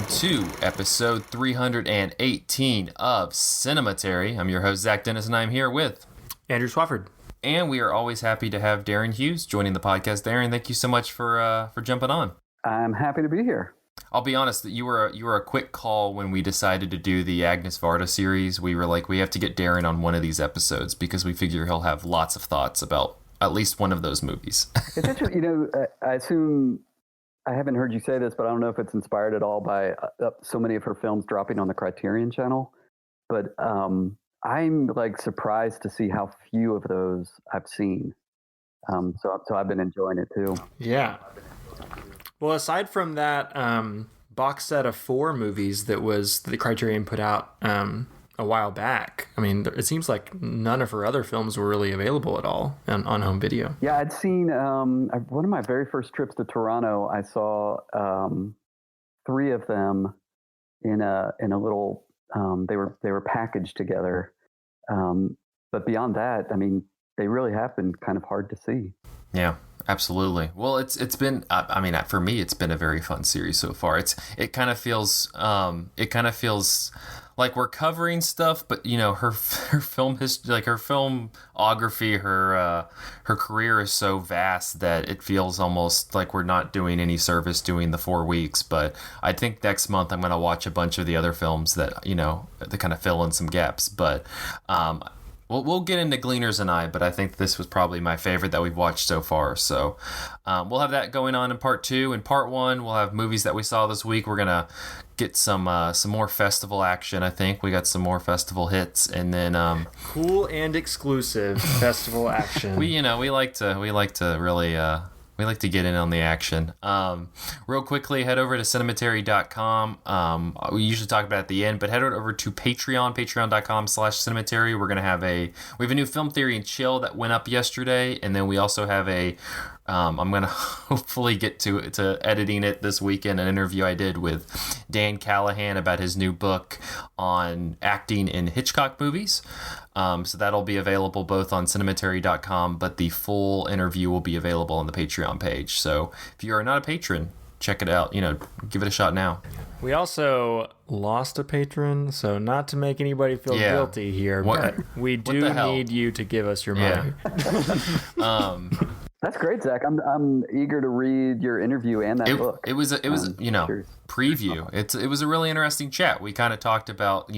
to episode 318 of Cinematary. I'm your host, Zach Dennis, and I'm here with Andrew Swafford. And we are always happy to have Darren Hughes joining the podcast. Darren, thank you so much for jumping on. I'm happy to be here. I'll be honest, that you were a quick call when we decided to do the Agnès Varda series. We were like, we have to get Darren on one of these episodes because we figure he'll have lots of thoughts about at least one of those movies. It's interesting, I assume, I haven't heard you say this, but I don't know if it's inspired at all by so many of her films dropping on the Criterion channel. But I'm like surprised to see how few of those I've seen. So I've been enjoying it too. Yeah. Well, aside from that box set of 4 movies that was the Criterion put out a while back, I mean, it seems like none of her other films were really available at all on home video. Yeah, I'd seen one of my very first trips to Toronto. I saw 3 of them in a little. They were packaged together, but beyond that, I mean, they really have been kind of hard to see. Yeah. Absolutely. Well, it's been, I mean, for me, it's been a very fun series so far. It kind of feels like we're covering stuff, but you know, her film history, like her filmography, her career is so vast that it feels almost like we're not doing any service doing the 4 weeks. But I think next month I'm going to watch a bunch of the other films that, you know, that kind of fill in some gaps. But, we'll get into Gleaners and I, but I think this was probably my favorite that we've watched so far. So we'll have that going on in part 2. In part 1, we'll have movies that we saw this week. We're gonna get some more festival action. I think we got some more festival hits, and then cool and exclusive festival action. We like to really. We like to get in on the action. Real quickly, head over to cinematary.com. We usually talk about it at the end, but head over to Patreon, patreon.com/cinematary. We have a new film theory and chill that went up yesterday, and then we also have I'm going to hopefully get to editing it this weekend, an interview I did with Dan Callahan about his new book on acting in Hitchcock movies. So that'll be available both on cinematary.com, but the full interview will be available on the Patreon page. So if you are not a patron, check it out. Give it a shot now. We also lost a patron, so not to make anybody feel guilty here, but we do need you to give us your money. That's great, Zach. I'm eager to read your interview and that book. It was preview. It was a really interesting chat. We kind of talked about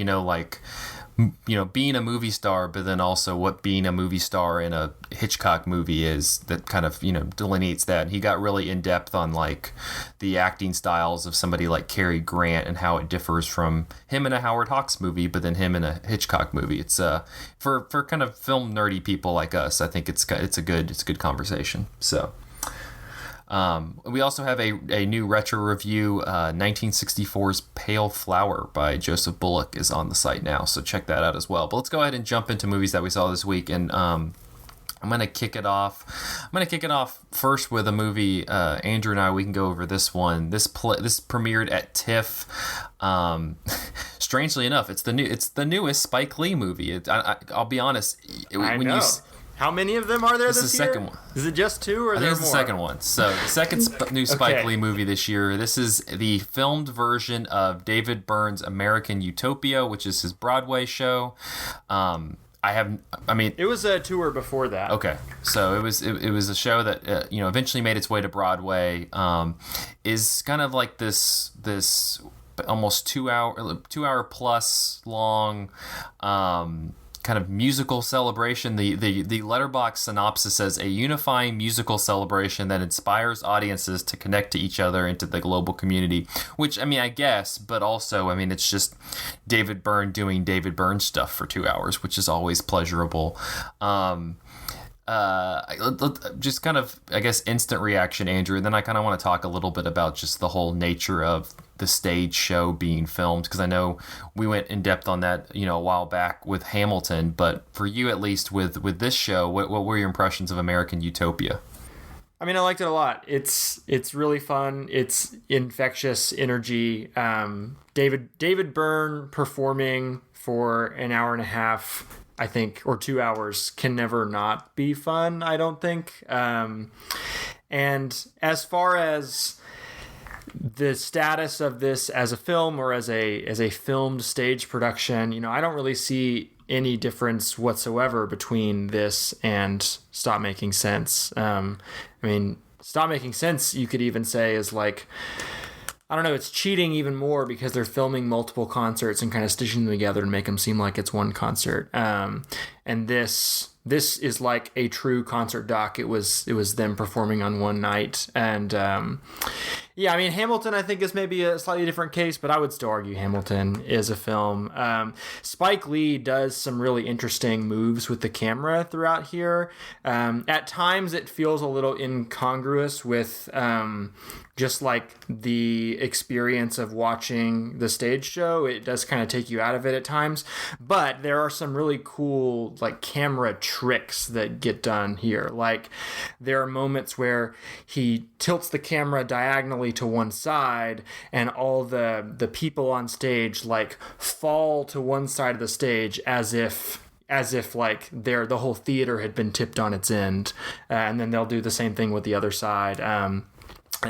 being a movie star, but then also what being a movie star in a Hitchcock movie is, that kind of delineates that. And he got really in depth on like the acting styles of somebody like Cary Grant and how it differs from him in a Howard Hawks movie, but then him in a Hitchcock movie. It's for kind of film nerdy people like us, I think it's a good conversation. So we also have a new retro review. 1964's Pale Flower by Joseph Bullock is on the site now, so check that out as well. But let's go ahead and jump into movies that we saw this week, and I'm gonna kick it off. First with a movie. Andrew and we can go over this one. This premiered at TIFF. Strangely enough, it's the newest Spike Lee movie. I'll be honest. How many of them are there this year? This is the second one. Is it just 2 or are there more? I think it's the second one. So the second new Spike Lee movie this year. This is the filmed version of David Byrne's American Utopia, which is his Broadway show. It was a tour before that. Okay, so it was a show that eventually made its way to Broadway. Is kind of like this almost 2 hour plus long kind of musical celebration. The Letterboxd synopsis says a unifying musical celebration that inspires audiences to connect to each other and to the global community, which I guess, but also it's just David Byrne doing David Byrne stuff for 2 hours, which is always pleasurable. Just kind of, I guess, instant reaction, Andrew, and then I kind of want to talk a little bit about just the whole nature of the stage show being filmed, because I know we went in depth on that a while back with Hamilton, but for you at least with this show, what were your impressions of American Utopia? I liked it a lot. It's really fun. It's infectious energy. David Byrne performing for an hour and a half, I think, or 2 hours, can never not be fun, I don't think. And as far as the status of this as a film or as a filmed stage production, you know, I don't really see any difference whatsoever between this and Stop Making Sense. I mean, Stop Making Sense, you could even say, is like, I don't know, it's cheating even more because they're filming multiple concerts and kind of stitching them together to make them seem like it's one concert. And this is like a true concert doc. It was them performing on one night. And yeah, I mean, Hamilton, I think, is maybe a slightly different case, but I would still argue Hamilton is a film. Spike Lee does some really interesting moves with the camera throughout here. At times, it feels a little incongruous with just like the experience of watching the stage show. It does kind of take you out of it at times, but there are some really cool like camera tricks that get done here. Like there are moments where he tilts the camera diagonally to one side and all the people on stage like fall to one side of the stage as if like the whole theater had been tipped on its end. And then they'll do the same thing with the other side.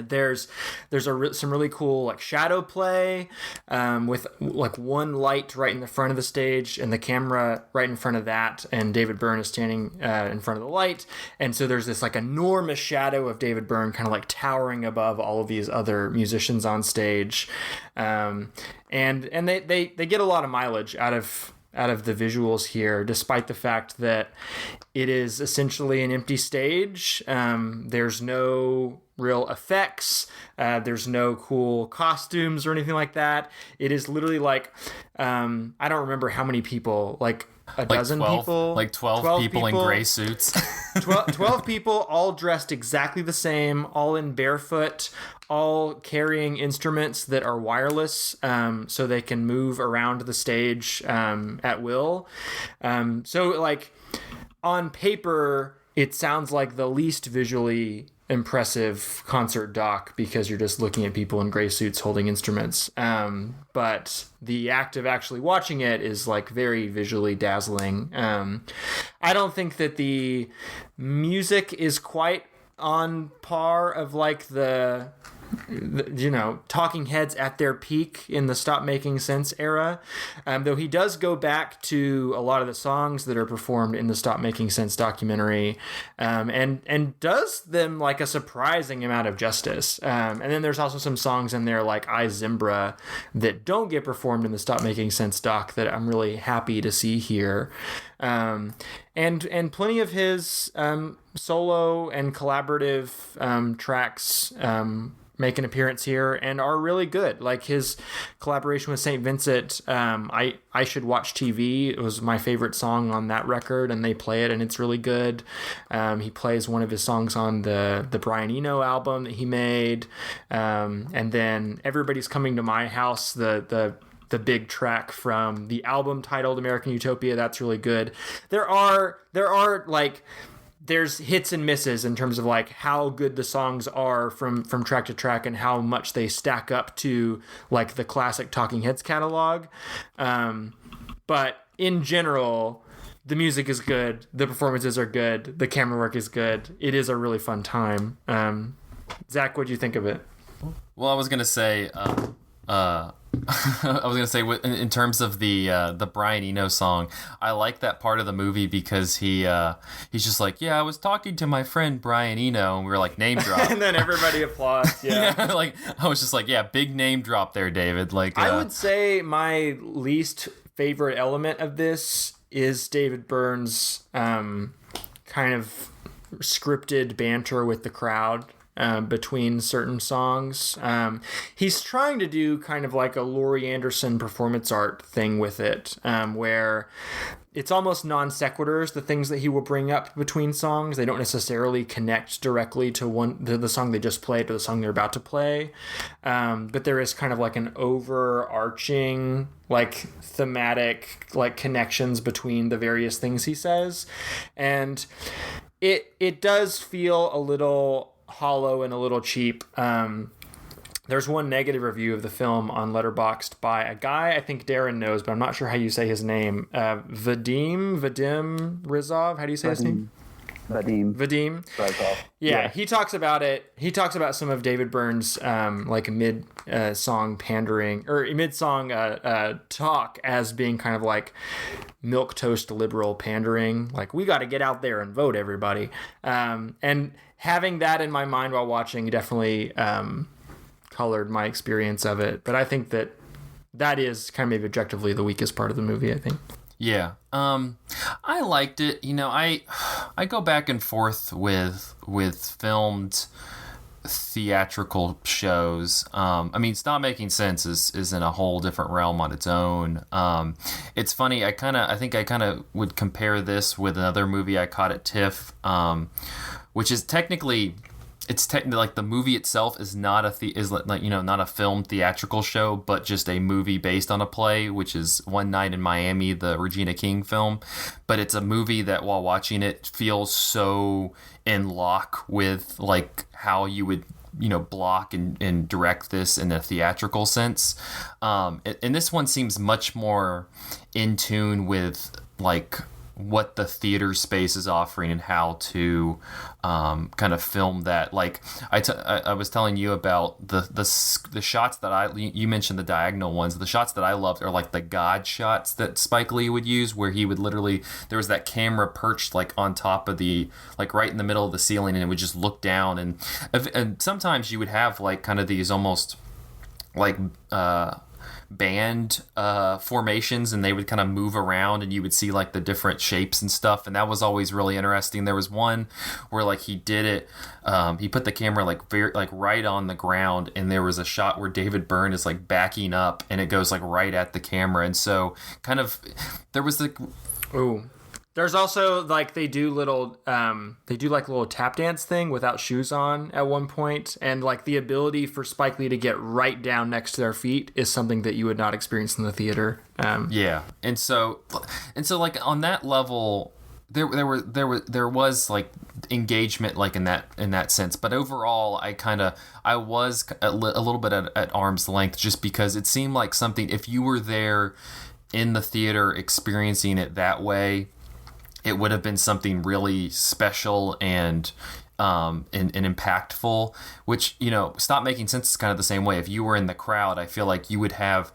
There's some really cool like shadow play with like one light right in the front of the stage and the camera right in front of that, and David Byrne is standing in front of the light, and so there's this like enormous shadow of David Byrne kind of like towering above all of these other musicians on stage, and they get a lot of mileage out of the visuals here, despite the fact that it is essentially an empty stage. There's no real effects. There's no cool costumes or anything like that. It is literally like, I don't remember how many people, like a dozen 12, people? Like 12 people in gray suits. 12 people all dressed exactly the same, all in barefoot, all carrying instruments that are wireless, so they can move around the stage at will. So like on paper, it sounds like the least visually impressive concert doc because you're just looking at people in gray suits holding instruments. But the act of actually watching it is like very visually dazzling. I don't think that the music is quite on par of like the Talking Heads at their peak in the Stop Making Sense era, though he does go back to a lot of the songs that are performed in the Stop Making Sense documentary, and does them like a surprising amount of justice. And then there's also some songs in there like I Zimbra that don't get performed in the Stop Making Sense doc that I'm really happy to see here. And plenty of his solo and collaborative tracks make an appearance here and are really good. Like his collaboration with St. Vincent, I Should Watch TV. It was my favorite song on that record, and they play it, and it's really good. He plays one of his songs on the Brian Eno album that he made, and then Everybody's Coming to My House, the big track from the album titled American Utopia. That's really good. There are like, there's hits and misses in terms of like how good the songs are from track to track and how much they stack up to like the classic Talking Heads catalog. But in general, the music is good. The performances are good. The camera work is good. It is a really fun time. Zach, what do you think of it? Well, I was going to say, in terms of the Brian Eno song, I like that part of the movie because he's just like, yeah, I was talking to my friend Brian Eno, and we were like, name drop. And then everybody applauds. Yeah. Like I was just like, yeah, big name drop there, David. Like I would say my least favorite element of this is David Byrne's kind of scripted banter with the crowd. Between certain songs. He's trying to do kind of like a Laurie Anderson performance art thing with it, where it's almost non sequiturs, the things that he will bring up between songs. They don't necessarily connect directly to the song they just played or the song they're about to play. But there is kind of like an overarching like thematic like connections between the various things he says. And it does feel a little hollow and a little cheap. There's one negative review of the film on Letterboxd by a guy I think Darren knows, but I'm not sure how you say his name. Vadim Rizov. How do you say his name? Vadim. Yeah, he talks about it. He talks about some of David Byrne's like mid-song pandering or mid-song talk as being kind of like milquetoast liberal pandering. Like, we got to get out there and vote, everybody. And having that in my mind while watching definitely colored my experience of it. But I think that is kind of maybe objectively the weakest part of the movie, I think. Yeah. I liked it. You know, I go back and forth with filmed theatrical shows. I mean, Stop Making Sense is in a whole different realm on its own. It's funny. I think I kind of would compare this with another movie I caught at TIFF, which is technically like the movie itself is not not a film theatrical show, but just a movie based on a play, which is One Night in Miami, the Regina King film. But it's a movie that while watching it feels so in lock with like how you would block and direct this in a theatrical sense. And this one seems much more in tune with like what the theater space is offering and how to kind of film that. Like I was telling you about the shots that you mentioned the diagonal ones. The shots that I loved are like the God shots that Spike Lee would use, where he would literally, there was that camera perched like on top of like right in the middle of the ceiling, and it would just look down, and sometimes you would have like kind of these almost like band formations, and they would kind of move around and you would see like the different shapes and stuff, and that was always really interesting. There was one where like he did it, he put the camera like very like right on the ground, and there was a shot where David Byrne is like backing up and it goes like right at the camera, and so kind of there was the There's also like they do little tap dance thing without shoes on at one point, and like the ability for Spike Lee to get right down next to their feet is something that you would not experience in the theater. Yeah, and so like on that level, there was like engagement like in that sense, but overall I was a little bit at arm's length, just because it seemed like something, if you were there in the theater experiencing it that way, it would have been something really special and impactful, which, Stop Making Sense is kind of the same way. If you were in the crowd, I feel like you would have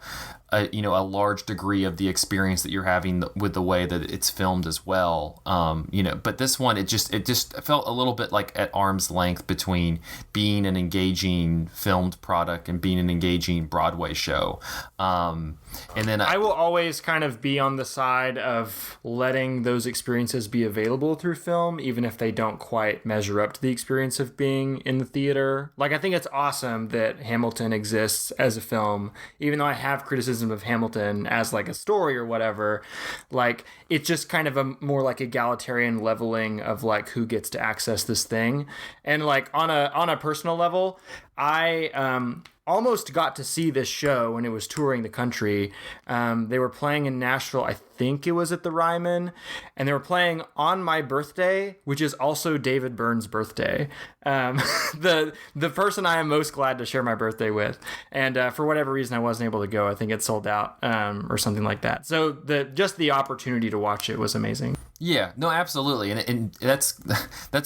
a large degree of the experience that you're having with the way that it's filmed as well. But this one, it just felt a little bit like at arm's length between being an engaging filmed product and being an engaging Broadway show. And then I will always kind of be on the side of letting those experiences be available through film, even if they don't quite measure up to the experience of being in the theater. Like, I think it's awesome that Hamilton exists as a film, even though I have criticism of Hamilton as like a story or whatever. Like, it's just kind of a more like egalitarian leveling of like who gets to access this thing. And like on a personal level, I almost got to see this show when it was touring the country. They were playing in Nashville, I think it was at the Ryman, and they were playing on my birthday, which is also David Byrne's birthday. The person I am most glad to share my birthday with. And for whatever reason, I wasn't able to go. I think it sold out or something like that. So just the opportunity to watch it was amazing. Yeah, no, absolutely. And that's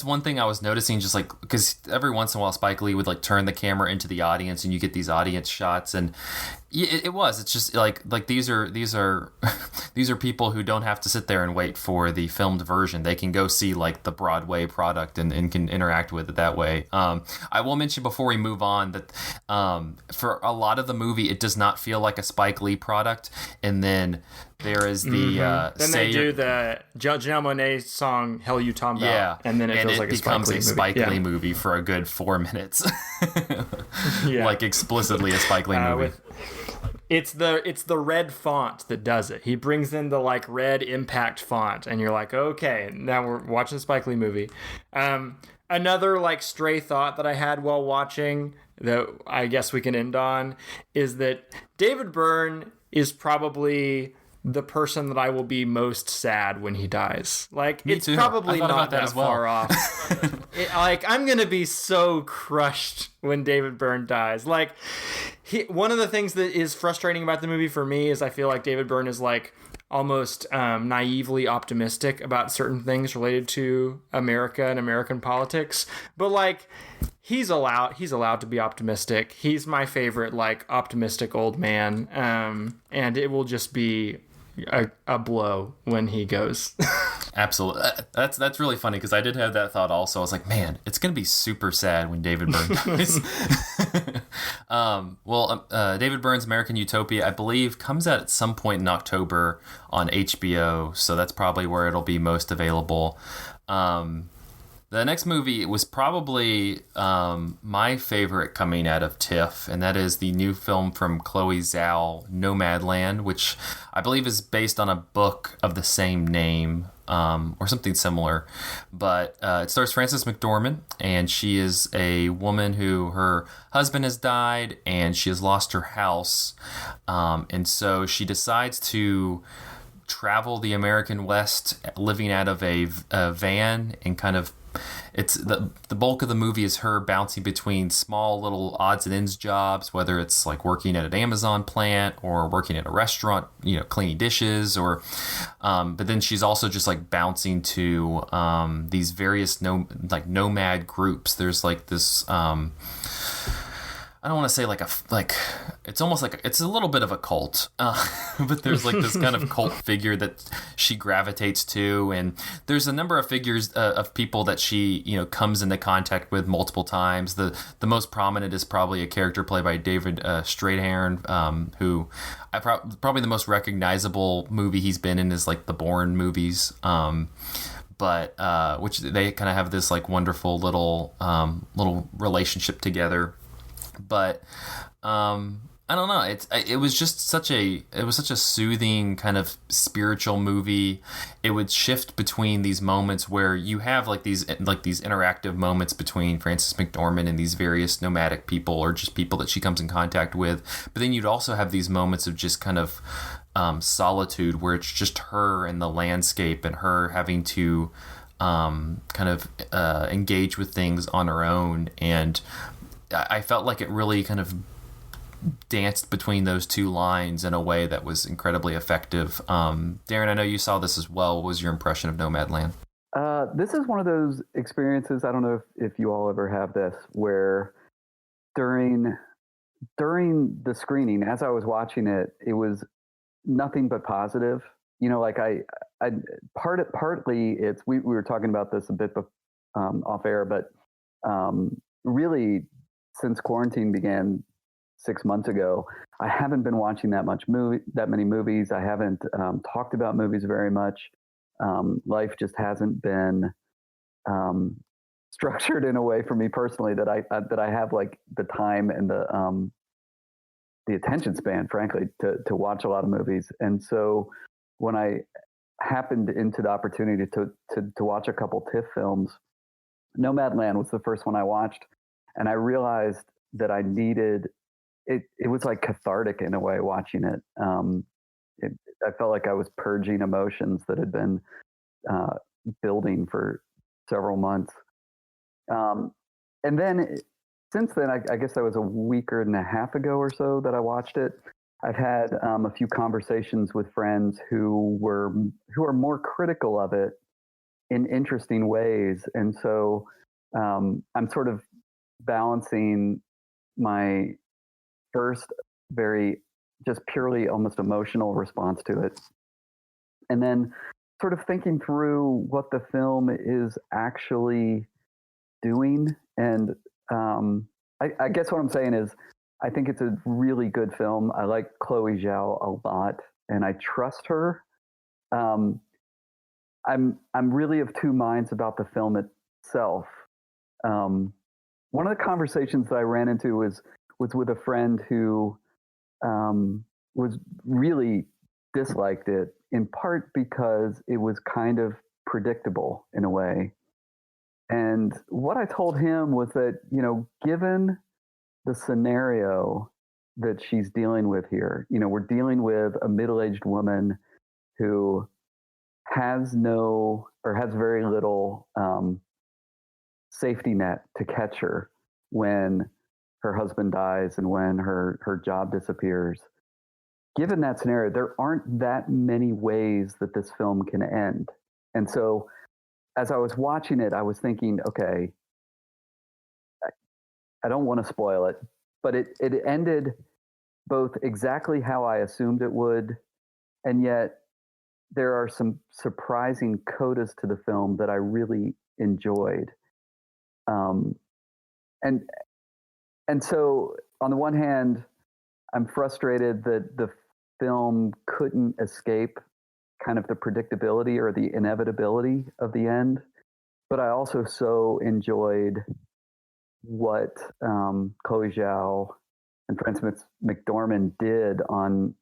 one thing I was noticing, just like, because every once in a while Spike Lee would like turn the camera into the audience and you get these audience shots, and it's just like these are these are people who don't have to sit there and wait for the filmed version. They can go see like the Broadway product and can interact with it that way. I will mention before we move on that for a lot of the movie, it does not feel like a Spike Lee product, and then there is the then they do the Janelle Monáe song "Hell You Tom Bell," yeah, and then it feels like becomes a Spike Lee movie for a good 4 minutes, like explicitly a Spike Lee movie. It's the red font that does it. He brings in the like red impact font, and you're like, okay, now we're watching a Spike Lee movie. Another like stray thought that I had while watching that I guess we can end on is that David Byrne is probably the person that I will be most sad when he dies. Like, Me it's too. probably not that as well. far off. I'm gonna be so crushed when David Byrne dies. Like, one of the things that is frustrating about the movie for me is I feel like David Byrne is like almost naively optimistic about certain things related to America and American politics. But like, he's allowed to be optimistic. He's my favorite, like, optimistic old man. And it will just be a blow when he goes. Absolutely. That's really funny, because I did have that thought also. I was like, man, it's going to be super sad when David Byrne dies. David Byrne's American Utopia, I believe, comes out at some point in October on HBO, so that's probably where it'll be most available. The next movie was probably my favorite coming out of TIFF, and that is the new film from Chloe Zhao, Nomadland, which I believe is based on a book of the same name, or something similar. But it stars Frances McDormand, and she is a woman who her husband has died, and she has lost her house. And so she decides to travel the American West, living out of a van, and kind of, it's the bulk of the movie is her bouncing between small little odds and ends jobs, whether it's like working at an Amazon plant or working at a restaurant, cleaning dishes, or but then she's also just like bouncing to these various nomad groups. There's like this I don't want to say it's almost like it's a little bit of a cult, but there's like this kind of cult figure that she gravitates to, and there's a number of figures of people that she comes into contact with multiple times. The most prominent is probably a character played by David Strathairn, who probably the most recognizable movie he's been in is like the Bourne movies. But which they kind of have this like wonderful little relationship together. But I don't know. It was such a soothing kind of spiritual movie. It would shift between these moments where you have these interactive moments between Frances McDormand and these various nomadic people, or just people that she comes in contact with. But then you'd also have these moments of just kind of solitude, where it's just her and the landscape, and her having to kind of engage with things on her own. And I felt like it really kind of danced between those two lines in a way that was incredibly effective. Darren, I know you saw this as well. What was your impression of Nomadland? This is one of those experiences, I don't know if you all ever have this, where during the screening, as I was watching it, it was nothing but positive. Partly it's, we were talking about this a bit off air, but really, since quarantine began 6 months ago, I haven't been watching that many movies. I haven't talked about movies very much. Life just hasn't been structured in a way for me personally that I have like the time and the attention span, frankly, to watch a lot of movies. And so when I happened into the opportunity to watch a couple TIFF films, Nomadland was the first one I watched. And I realized that I needed it. It was like cathartic in a way watching it. I felt like I was purging emotions that had been building for several months. And then since then, I guess that was a week and a half ago or so that I watched it. I've had a few conversations with friends who are more critical of it in interesting ways. And so I'm sort of balancing my first very just purely almost emotional response to it, and then sort of thinking through what the film is actually doing. And I guess what I'm saying is I think it's a really good film. I like Chloe Zhao a lot, and I trust her. I'm really of two minds about the film itself. One of the conversations that I ran into was with a friend who was really disliked it, in part because it was kind of predictable in a way. And what I told him was that, given the scenario that she's dealing with here, we're dealing with a middle-aged woman who has very little safety net to catch her when her husband dies and when her job disappears. given that scenario, there aren't that many ways that this film can end. And so as I was watching it, I was thinking, okay, I don't want to spoil it, but it ended both exactly how I assumed it would, and yet there are some surprising codas to the film that I really enjoyed. And so on the one hand, I'm frustrated that the film couldn't escape kind of the predictability or the inevitability of the end. But I also so enjoyed what Chloe Zhao and Frances McDormand did on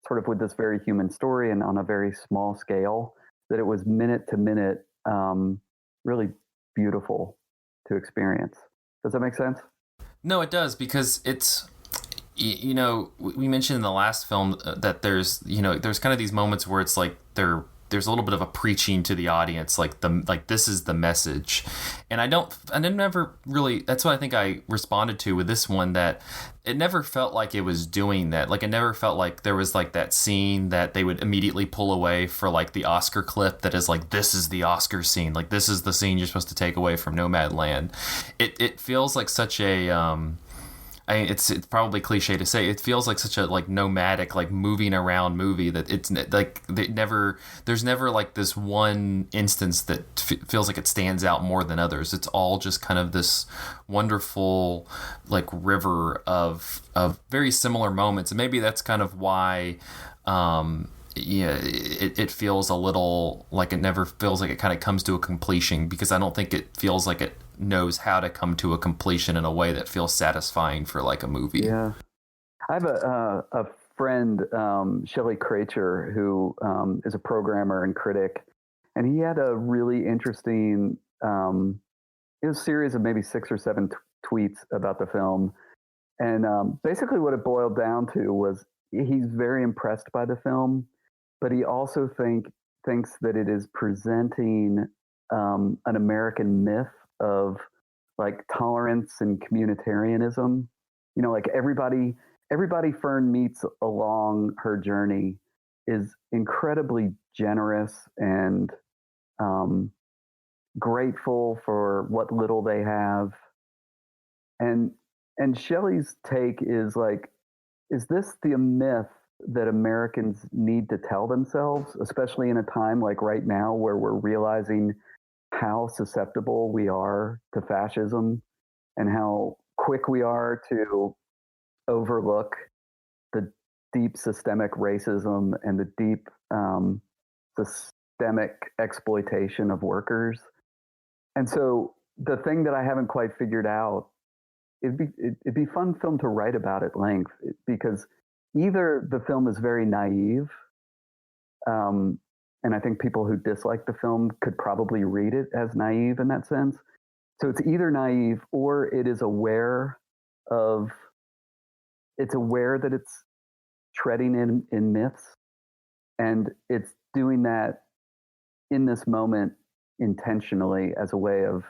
sort of with this very human story and on a very small scale, that it was minute to minute really beautiful to experience. Does that make sense? No, it does, because it's, you know, we mentioned in the last film that there's kind of these moments where it's like there's a little bit of a preaching to the audience, like this is the message. And I didn't never really, that's what I think I responded to with this one, that it never felt like it was doing that. Like, it never felt like there was like that scene that they would immediately pull away for like the Oscar clip that is like, this is the Oscar scene. Like, this is the scene you're supposed to take away from Nomadland. It feels like such a, it's probably cliche to say, it feels like such a like nomadic, like moving around movie, that it's like there's never like this one instance that feels like it stands out more than others. It's all just kind of this wonderful like river of very similar moments, and maybe that's kind of why it feels a little like it never feels like it kind of comes to a completion, because I don't think it feels like it knows how to come to a completion in a way that feels satisfying for like a movie. Yeah. I have a friend, Shelley Kracher, who is a programmer and critic, and he had a really interesting, it was a series of maybe 6 or 7 tweets about the film. And basically what it boiled down to was he's very impressed by the film, but he also thinks that it is presenting an American myth of like tolerance and communitarianism. You know, like everybody Fern meets along her journey is incredibly generous and grateful for what little they have. And Shelley's take is like, is this the myth that Americans need to tell themselves, especially in a time like right now where we're realizing how susceptible we are to fascism and how quick we are to overlook the deep systemic racism and the deep systemic exploitation of workers. And so the thing that I haven't quite figured out, it'd be fun film to write about at length, because either the film is very naive, and I think people who dislike the film could probably read it as naive in that sense. So it's either naive, or it is aware that it's treading in myths, and it's doing that in this moment intentionally as a way of,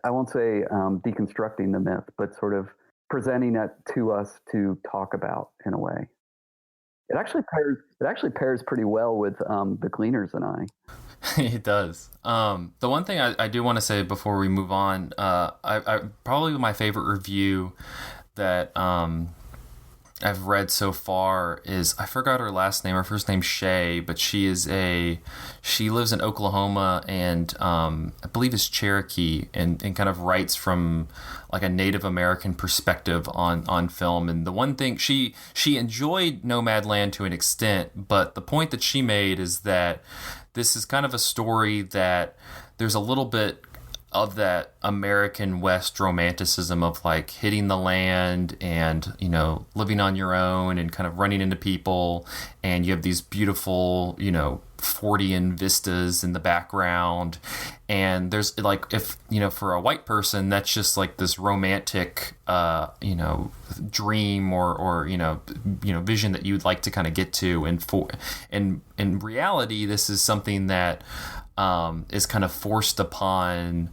I won't say deconstructing the myth, but sort of presenting it to us to talk about in a way. It actually pairs pretty well with the Gleaners and I. It does. The one thing I do want to say before we move on, I probably my favorite review that I've read so far is, I forgot her last name. Her first name's Shay, but she lives in Oklahoma, and I believe is Cherokee, and kind of writes from like a Native American perspective on film. And the one thing she enjoyed Nomadland to an extent, but the point that she made is that this is kind of a story that there's a little bit of that American West romanticism of like hitting the land and, you know, living on your own and kind of running into people. And you have these beautiful, you know, Fortean vistas in the background. And there's like, if, you know, for a white person, that's just like this romantic, you know, dream or, you know, vision that you'd like to kind of get to. And in reality, this is something that, is kind of forced upon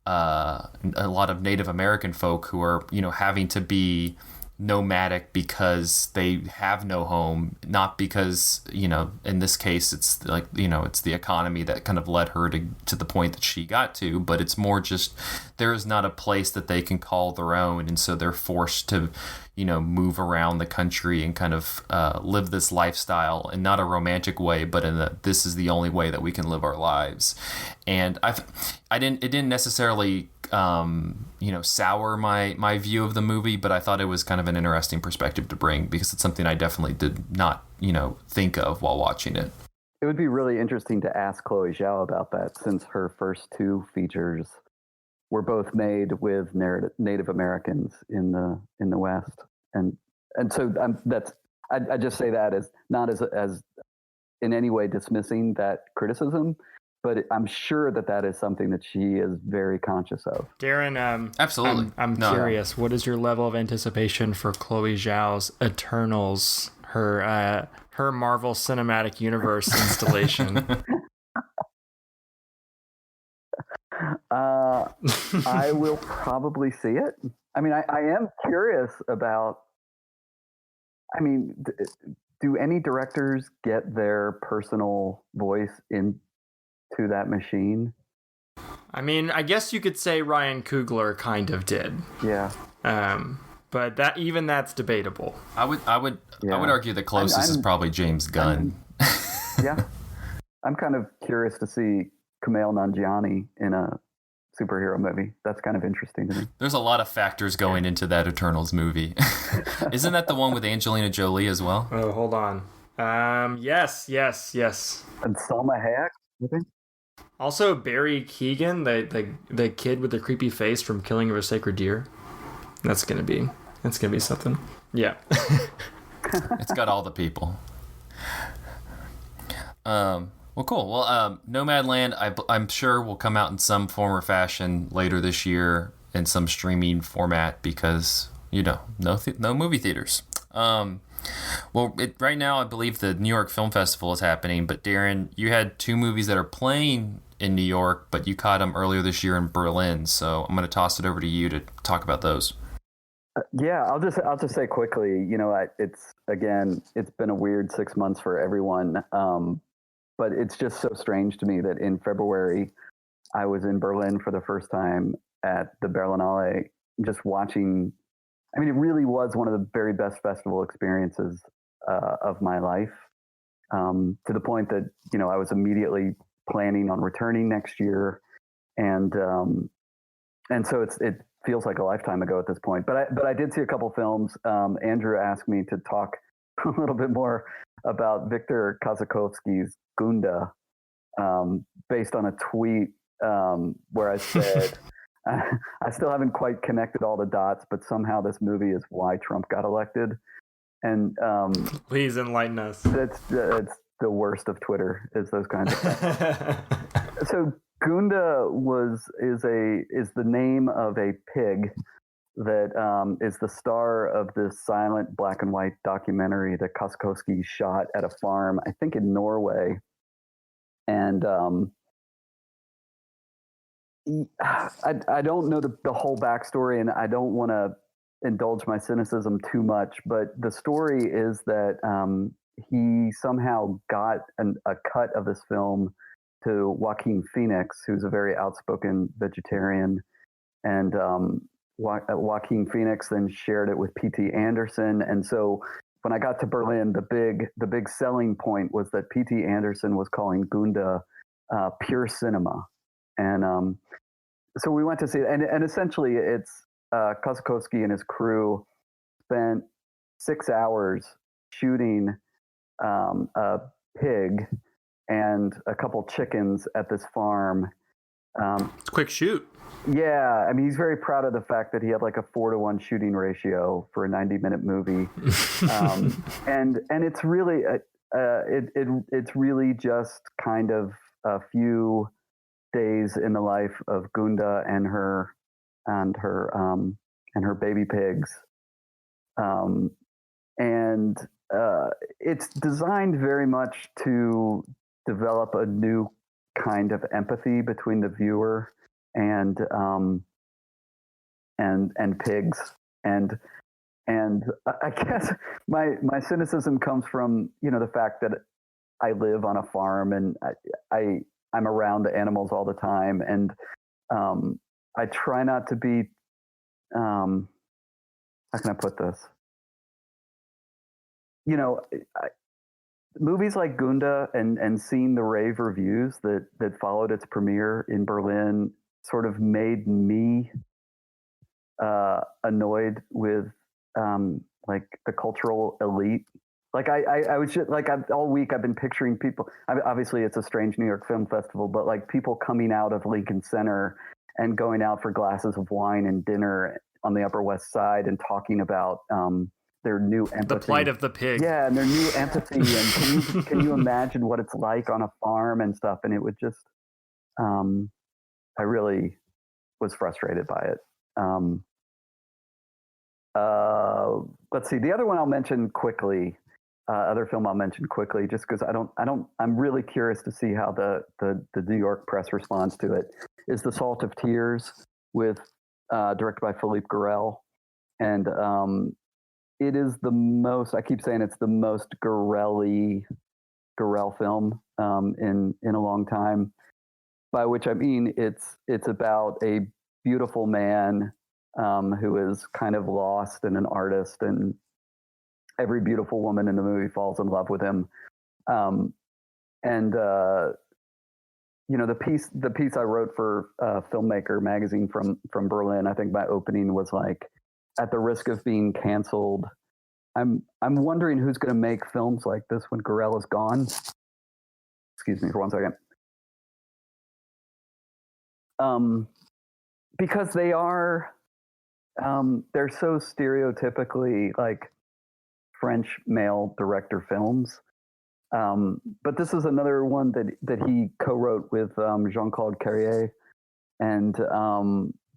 a lot of Native American folk who are, you know, having to be nomadic because they have no home, not because, you know, in this case it's like, you know, it's the economy that kind of led her to the point that she got to, but it's more just there is not a place that they can call their own, and so they're forced to, you know, move around the country and kind of live this lifestyle in not a romantic way, but in a this is the only way that we can live our lives. And it didn't necessarily you know, sour my view of the movie, but I thought it was kind of an interesting perspective to bring because it's something I definitely did not, you know, think of while watching it. It would be really interesting to ask Chloe Zhao about that, since her first two features were both made with Native Americans in the West, and so I just say that as not as in any way dismissing that criticism, but I'm sure that is something that she is very conscious of. Darren, absolutely. I'm curious. What is your level of anticipation for Chloe Zhao's Eternals, her Marvel Cinematic Universe installation? I will probably see it. I mean, I am curious about. I mean, do any directors get their personal voice into that machine? I mean, I guess you could say Ryan Coogler kind of did. Yeah. But that's debatable. I would argue the closest is probably James Gunn. Yeah. I'm kind of curious to see Kumail Nanjiani in a superhero movie. That's kind of interesting to me. There's a lot of factors going into that Eternals movie. Isn't that the one with Angelina Jolie as well? Oh, hold on. Yes. And Salma Hayek, I think. Also, Barry Keoghan, the kid with the creepy face from Killing of a Sacred Deer. That's gonna be something. Yeah. It's got all the people. Well, cool. Well, Nomadland, I'm sure will come out in some form or fashion later this year in some streaming format because, you know, no movie theaters. Right now, I believe the New York Film Festival is happening, but Darren, you had two movies that are playing in New York, but you caught them earlier this year in Berlin. So I'm going to toss it over to you to talk about those. Yeah, I'll just say quickly, you know, it's been a weird 6 months for everyone. But it's just so strange to me that in February, I was in Berlin for the first time at the Berlinale, just watching. I mean, it really was one of the very best festival experiences of my life, to the point that, you know, I was immediately planning on returning next year. And so it feels like a lifetime ago at this point. But I did see a couple films. Andrew asked me to talk a little bit more about Victor Kossakovsky's Gunda, based on a tweet where I said, I still haven't quite connected all the dots, but somehow this movie is why Trump got elected. And please enlighten us. It's the worst of Twitter, is those kinds of things. So Gunda is the name of a pig that is the star of this silent black and white documentary that Kossakovsky shot at a farm, I think in Norway. And I don't know the whole backstory, and I don't want to indulge my cynicism too much, but the story is that he somehow got a cut of this film to Joaquin Phoenix, who's a very outspoken vegetarian, and Joaquin Phoenix then shared it with P.T. Anderson. And so when I got to Berlin, the big selling point was that P.T. Anderson was calling Gunda pure cinema. And so we went to see it. And essentially it's Kossakovsky and his crew spent 6 hours shooting a pig and a couple chickens at this farm. It's a quick shoot. Yeah, I mean, he's very proud of the fact that he had like a 4-to-1 shooting ratio for a 90-minute movie, and it's really it's really just kind of a few days in the life of Gunda and her baby pigs, and it's designed very much to develop a new kind of empathy between the viewer and pigs, and And I guess my cynicism comes from, the fact that I live on a farm and I'm around the animals all the time. And I try not to be, how can I put this? Movies like Gunda and seeing the rave reviews that followed its premiere in Berlin sort of made me annoyed with like the cultural elite. Like I was just like all week I've been picturing people. Obviously, it's a strange New York Film Festival, but like people coming out of Lincoln Center and going out for glasses of wine and dinner on the Upper West Side and talking about their new empathy. The plight of the pig. Yeah, and their new empathy. And can you imagine what it's like on a farm and stuff? And it would just, I really was frustrated by it. Let's see. The other one I'll mention quickly. Other film I'll mention quickly, just because I'm really curious to see how the New York press responds to it. Is The Salt of Tears directed by Philippe Garrel, and it is the most. I keep saying it's the most Garrel film in a long time. By which I mean it's about a beautiful man who is kind of lost and an artist, and every beautiful woman in the movie falls in love with him. The piece I wrote for Filmmaker magazine from Berlin, I think my opening was like, at the risk of being canceled, I'm wondering who's going to make films like this when Garrel is gone. Excuse me for 1 second. Because they are, they're so stereotypically like French male director films. But this is another one that he co-wrote with Jean-Claude Carrier. And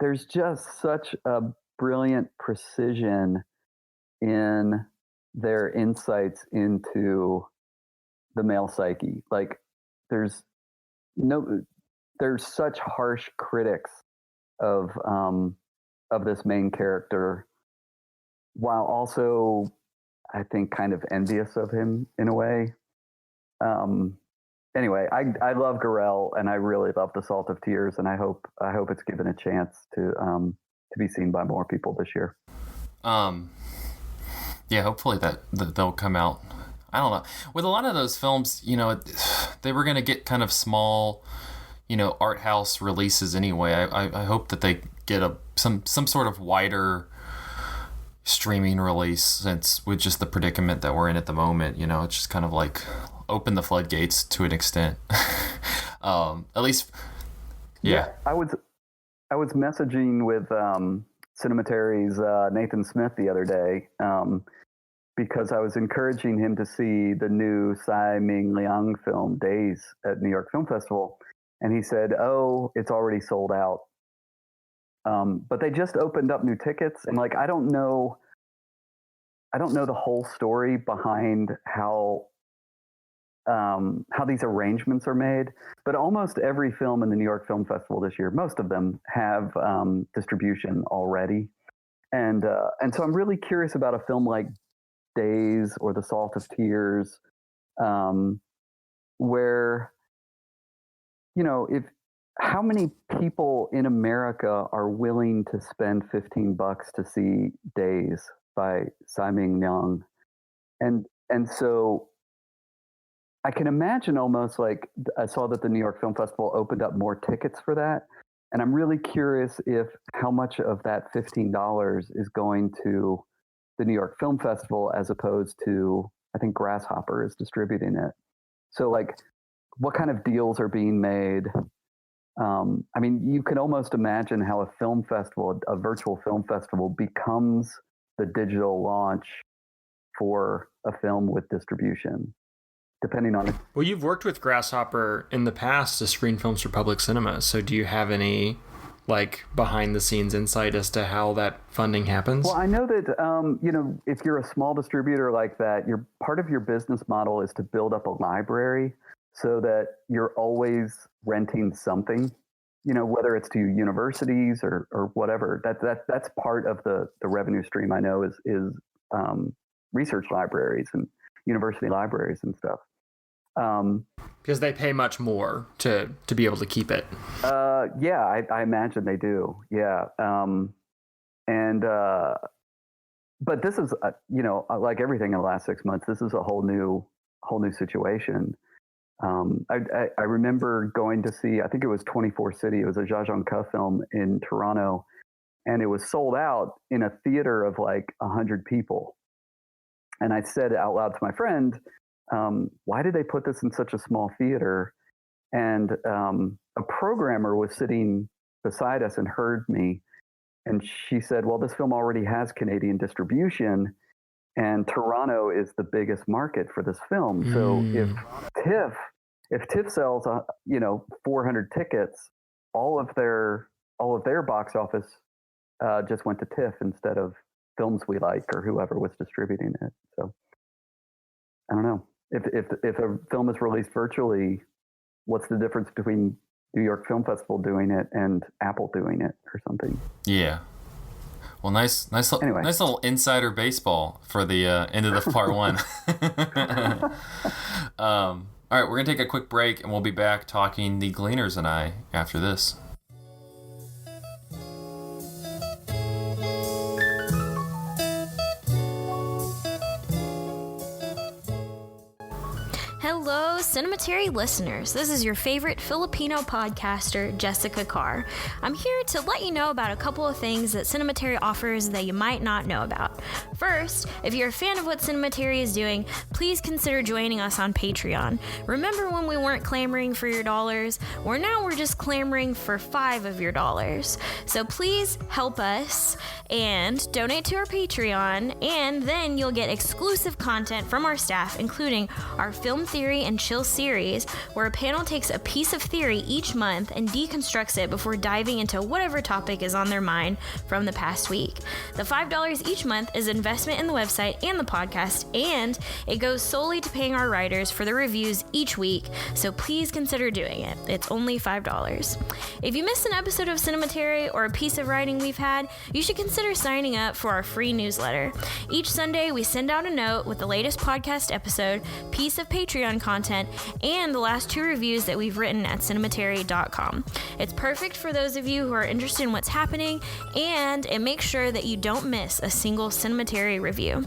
there's just such a brilliant precision in their insights into the male psyche. Like there's such harsh critics of this main character, while also, I think, kind of envious of him in a way. Anyway, I love Garrel, and I really love The Salt of Tears, and I hope it's given a chance to be seen by more people this year. Yeah, hopefully that they'll come out. I don't know. With a lot of those films, they were going to get kind of small, art house releases anyway. I hope that they get some sort of wider streaming release, since with just the predicament that we're in at the moment, it's just kind of like open the floodgates to an extent. At least, yeah. I was messaging with Cinematary's Nathan Smith the other day, because I was encouraging him to see the new Tsai Ming Liang film Days at New York Film Festival, and he said, "Oh, it's already sold out." But they just opened up new tickets, and like I don't know the whole story behind how these arrangements are made. But almost every film in the New York Film Festival this year, most of them have distribution already, and so I'm really curious about a film like Days or The Salt of Tears, where if how many people in America are willing to spend $15 to see Days by Tsai Ming Liang? And so I can imagine almost like I saw that the New York Film Festival opened up more tickets for that. And I'm really curious if how much of that $15 is going to the New York Film Festival as opposed to, I think Grasshopper is distributing it. So like what kind of deals are being made? I mean, you can almost imagine how a film festival, a virtual film festival, becomes the digital launch for a film with distribution, depending on it. Well, you've worked with Grasshopper in the past to screen films for public cinema. So do you have any like behind the scenes insight as to how that funding happens? Well, I know that, if you're a small distributor like that, part of your business model is to build up a library so that you're always renting something. whether it's to universities or whatever, that's part of the revenue stream. I know is research libraries and university libraries and stuff. Because they pay much more to be able to keep it. Yeah, I imagine they do. Yeah. But this is, like everything in the last 6 months, this is a whole new situation. I remember going to see, I think it was 24 City. It was a Jia Zhangke film in Toronto, and it was sold out in a theater of like 100 people. And I said out loud to my friend, why did they put this in such a small theater? And a programmer was sitting beside us and heard me. And she said, well, this film already has Canadian distribution, and Toronto is the biggest market for this film. So if TIFF sells, 400 tickets, all of their box office just went to TIFF instead of Films We Like or whoever was distributing it. So I don't know. If a film is released virtually, what's the difference between New York Film Festival doing it and Apple doing it or something? Yeah. Well, nice little insider baseball for the end of the part one. All right, we're gonna take a quick break, and we'll be back talking the Gleaners and I after this. Hello, Cinematary listeners. This is your favorite Filipino podcaster, Jessica Carr. I'm here to let you know about a couple of things that Cinematary offers that you might not know about. First, if you're a fan of what Cinematary is doing, please consider joining us on Patreon. Remember when we weren't clamoring for your dollars? Well, now we're just clamoring for 5 of your dollars. So please help us and donate to our Patreon, and then you'll get exclusive content from our staff, including our Film Theory and Chill series, where a panel takes a piece of theory each month and deconstructs it before diving into whatever topic is on their mind from the past week. The $5 each month is investment in the website and the podcast, and it goes solely to paying our writers for the reviews each week, so please consider doing it. It's only $5. If you missed an episode of Cinematary or a piece of writing we've had, you should consider signing up for our free newsletter. Each Sunday, we send out a note with the latest podcast episode, piece of Patreon content, and the last 2 reviews that we've written at cinematary.com. It's perfect for those of you who are interested in what's happening, and it makes sure that you don't miss a single Cinematary review.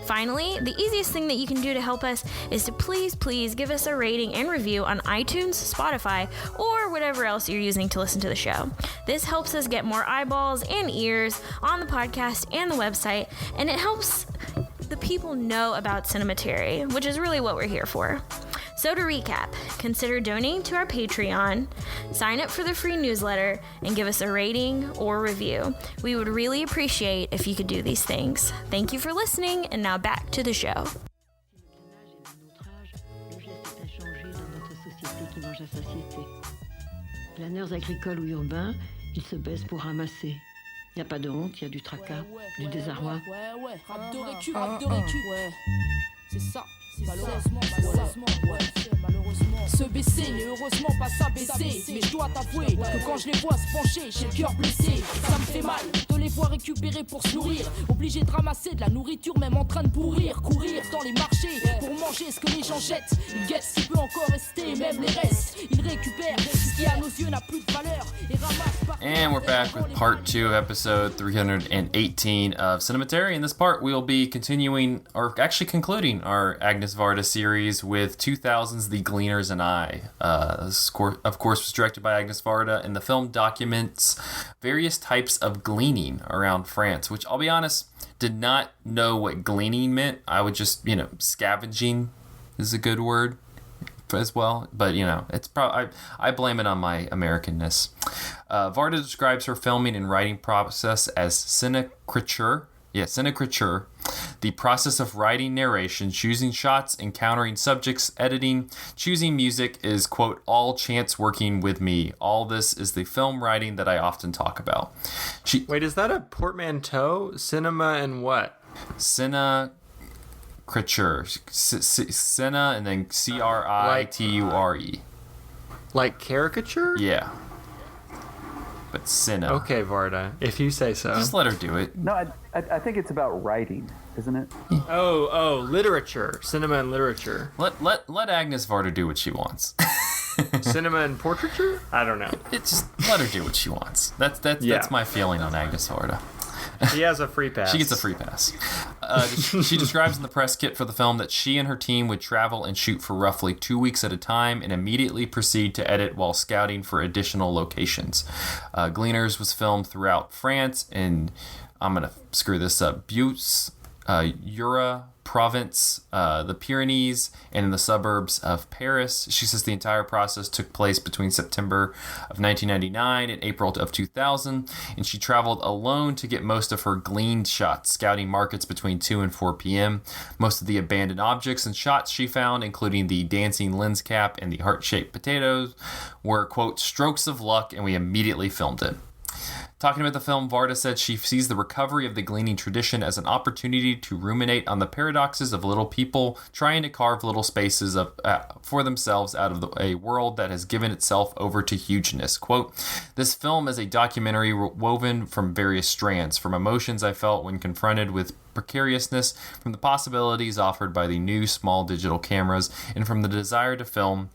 Finally, the easiest thing that you can do to help us is to please give us a rating and review on iTunes, Spotify, or whatever else you're using to listen to the show. This helps us get more eyeballs and ears on the podcast and the website, and it helps the people know about Cinematary, which is really what we're here for. So to recap, consider donating to our Patreon, sign up for the free newsletter, and give us a rating or review. We would really appreciate if you could do these things. Thank you for listening, and now back to the show. Gleaners agricoles ou urbains, ils se baissent pour ramasser. Il n'y a pas de honte, il y a du tracas, du désarroi. Ouais, rap de récup, ouais. C'est ça, malheureusement, se baisser n'est heureusement pas s'abaisser. Mais je dois t'avouer que quand je les vois se pencher, j'ai le cœur blessé. Ça me fait mal de les voir récupérer pour se nourrir. Obligé de ramasser de la nourriture même en train de pourrir. Courir dans les marchés pour manger ce que les gens jettent. Ils guettent ce qui peut encore rester, même les restes. Ils récupèrent ce qui à nos yeux n'a plus de valeur et ramassent par... And we're back with part 2, episode 318 of Cinematary. In this part, we'll be continuing, or actually concluding, our Agnès Varda series with 2000's The Gleaners and I. This, of course, was directed by Agnès Varda, and the film documents various types of gleaning around France, which, I'll be honest, did not know what gleaning meant. I would just, scavenging is a good word as well, but it's probably I blame it on my Americanness. Varda describes her filming and writing process as cinécriture, the process of writing narration, choosing shots, encountering subjects, editing, choosing music is, quote, all chance working with me. All this is the film writing that I often talk about. Wait, is that a portmanteau? Cinema and what? Cinécriture. Cine and then CRITURE. Like caricature? Yeah. but cinema. Okay, Varda, if you say so. Just let her do it. No, I think it's about writing, isn't it? Oh, literature, cinema and literature. Let Agnès Varda do what she wants. Cinema and portraiture? I don't know. Just let her do what she wants. That's my feeling on Agnès Varda. She has a free pass. She gets a free pass. She describes in the press kit for the film that she and her team would travel and shoot for roughly 2 weeks at a time and immediately proceed to edit while scouting for additional locations. Gleaners was filmed throughout France and, I'm going to screw this up, Beauce, Jura, Provence, the Pyrenees, and in the suburbs of Paris. She says the entire process took place between September of 1999 and April of 2000, and she traveled alone to get most of her gleaned shots, scouting markets between 2 and 4 p.m. Most of the abandoned objects and shots she found, including the dancing lens cap and the heart-shaped potatoes, were, quote, strokes of luck, and we immediately filmed it. Talking about the film, Varda said she sees the recovery of the gleaning tradition as an opportunity to ruminate on the paradoxes of little people trying to carve little spaces for themselves out of a world that has given itself over to hugeness. Quote, this film is a documentary woven from various strands, from emotions I felt when confronted with precariousness, from the possibilities offered by the new small digital cameras, and from the desire to film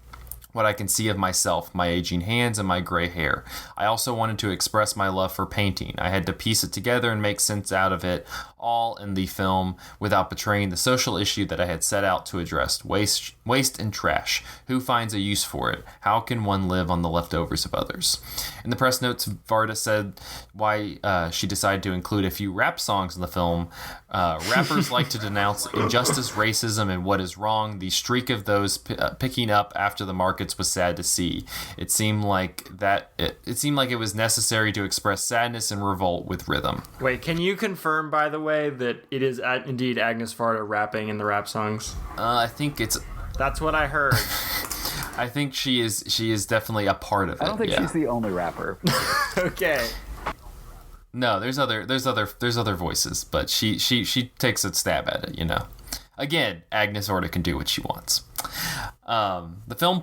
what I can see of myself, my aging hands and my gray hair. I also wanted to express my love for painting. I had to piece it together and make sense out of it all in the film without betraying the social issue that I had set out to address, waste and trash. Who finds a use for it? How can one live on the leftovers of others? In the press notes, Varda said why she decided to include a few rap songs in the film. Rappers like to denounce injustice, racism, and what is wrong. The streak of those picking up after the markets was sad to see. It seemed like it was necessary to express sadness and revolt with rhythm. Wait, can you confirm, by the way, that it is indeed Agnès Varda rapping in the rap songs? I think it's. That's what I heard. I think she is definitely a part of it. I don't think she's the only rapper. Okay. No, there's other voices, but she takes a stab at it, you know. Again, Agnès Varda can do what she wants. The film,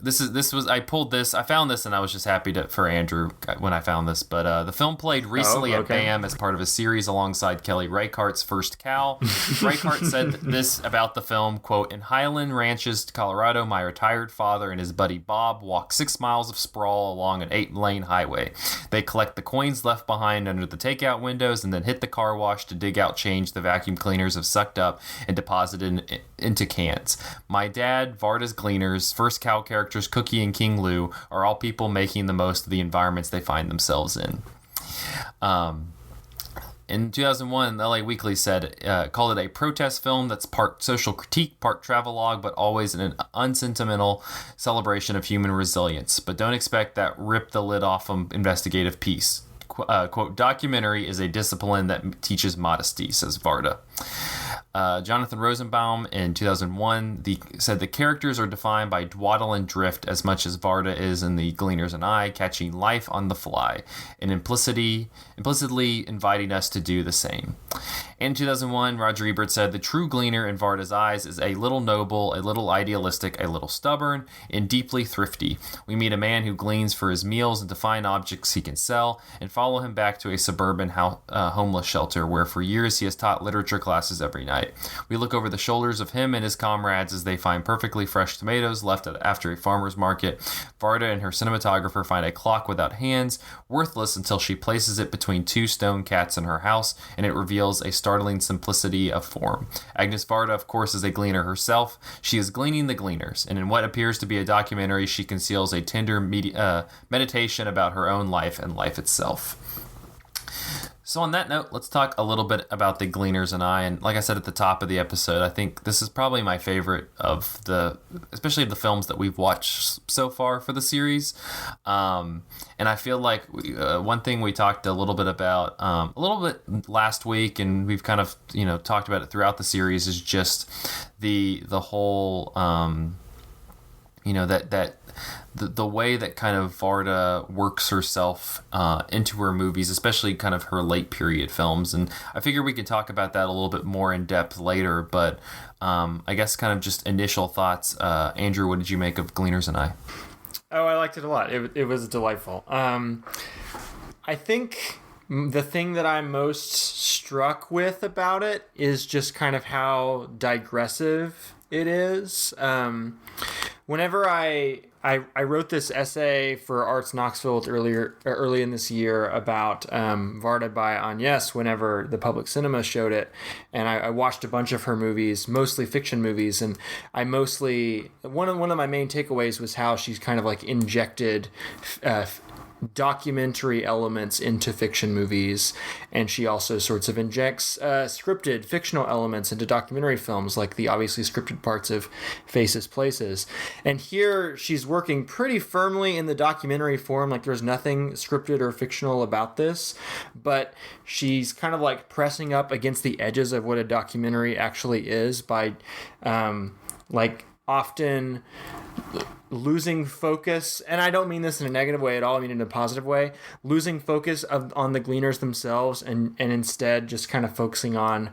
I found this and I was just happy for Andrew when I found this, but the film played recently at BAM as part of a series alongside Kelly Reichardt's First Cow. Reichardt said this about the film, quote, in Highland Ranches, Colorado, my retired father and his buddy Bob walk 6 miles of sprawl along an 8-lane highway. They collect the coins left behind under the takeout windows and then hit the car wash to dig out change the vacuum cleaners have sucked up and deposited into cans. My dad, Varda's Gleaners, First Cow characters Cookie and King Lou are all people making the most of the environments they find themselves in. In 2001, the LA Weekly called it a protest film that's part social critique, part travelogue, but always an unsentimental celebration of human resilience. But don't expect that rip the lid off investigative piece. Quote, documentary is a discipline that teaches modesty, says Varda. Jonathan Rosenbaum in 2001 said the characters are defined by dawdle and drift as much as Varda is in the Gleaners and I, catching life on the fly and implicitly inviting us to do the same. In 2001, Roger Ebert said the true Gleaner in Varda's eyes is a little noble, a little idealistic, a little stubborn, and deeply thrifty. We meet a man who gleans for his meals and to find objects he can sell, and follow him back to a suburban homeless shelter where for years he has taught literature classes every night. We look over the shoulders of him and his comrades as they find perfectly fresh tomatoes left after a farmer's market. Varda and her cinematographer find a clock without hands, worthless until she places it between 2 stone cats in her house, and it reveals a startling simplicity of form. Agnès Varda, of course, is a gleaner herself. She is gleaning the gleaners, and in what appears to be a documentary, she conceals a tender meditation about her own life and life itself. So on that note, let's talk a little bit about the Gleaners and I. And like I said at the top of the episode, I think this is probably my favorite of especially the films that we've watched so far for the series. And I feel like one thing we talked a little bit about a little bit last week, and we've kind of talked about it throughout the series, is just the whole that the way that kind of Varda works herself into her movies, especially kind of her late period films. And I figure we could talk about that a little bit more in depth later, but I guess kind of just initial thoughts. Andrew, what did you make of Gleaners and I? Oh, I liked it a lot. It was delightful. I think the thing that I'm most struck with about it is just kind of how digressive it is. Whenever I wrote this essay for Arts Knoxville early in this year about Varda by Agnès whenever the public cinema showed it, and I watched a bunch of her movies, mostly fiction movies, and one of my main takeaways was how she's kind of like injected documentary elements into fiction movies, and she also sorts of injects scripted fictional elements into documentary films, like the obviously scripted parts of Faces Places. And here she's working pretty firmly in the documentary form, like there's nothing scripted or fictional about this, but she's kind of like pressing up against the edges of what a documentary actually is by like often losing focus, and I don't mean this in a negative way at all, I mean in a positive way, losing focus on the Gleaners themselves and instead just kind of focusing on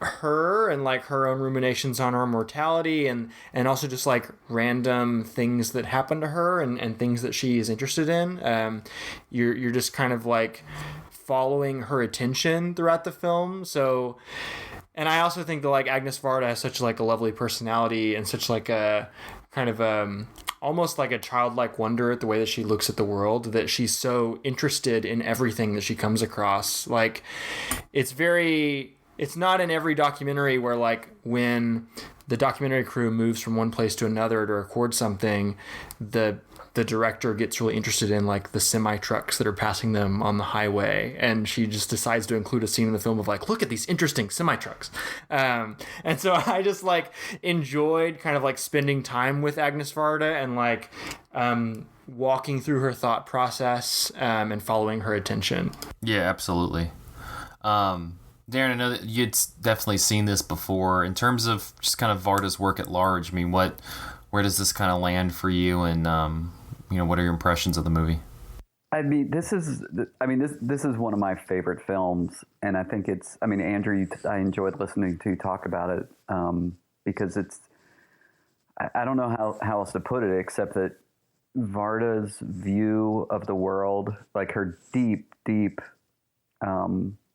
her and like her own ruminations on her mortality and also just like random things that happen to her and things that she is interested in. You're just kind of like following her attention throughout the film. So, and I also think that like Agnès Varda has such like a lovely personality and such like a kind of almost like a childlike wonder at the way that she looks at the world, that she's so interested in everything that she comes across. Like it's not in every documentary where like when the documentary crew moves from one place to another to record something, the director gets really interested in like the semi trucks that are passing them on the highway, and she just decides to include a scene in the film of like, look at these interesting semi trucks. And so I just like enjoyed kind of like spending time with Agnès Varda and like walking through her thought process and following her attention. Yeah, absolutely. Darren, I know that you'd definitely seen this before. In terms of just kind of Varda's work at large, I mean, where does this kind of land for you, and what are your impressions of the movie? I mean, this is one of my favorite films, and I think it's. I mean, Andrew, I enjoyed listening to you talk about it because it's. I don't know how else to put it except that Varda's view of the world, like her deep,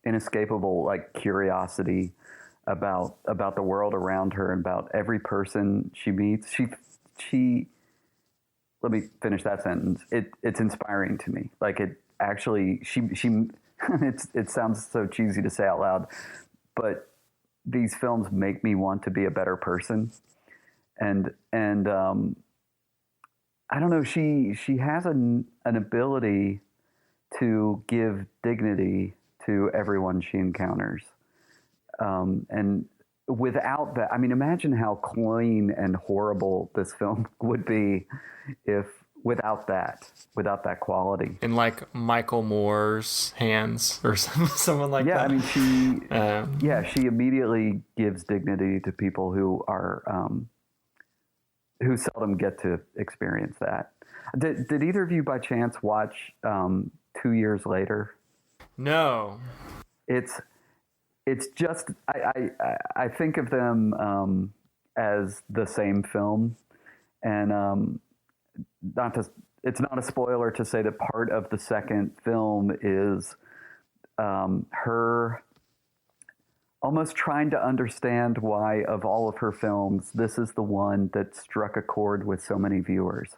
inescapable like curiosity about the world around her and about every person she meets. She let me finish that sentence. It's inspiring to me. Like it actually, she it sounds so cheesy to say out loud, but these films make me want to be a better person. And I don't know, she has an ability to give dignity to everyone she encounters. And without that, I mean, imagine how clean and horrible this film would be if without that quality. In like Michael Moore's hands or someone like that. I mean, she immediately gives dignity to people who are who seldom get to experience that. Did either of you by chance watch 2 years later? No. It's just I think of them as the same film, and it's not a spoiler to say that part of the second film is her almost trying to understand why, of all of her films, this is the one that struck a chord with so many viewers.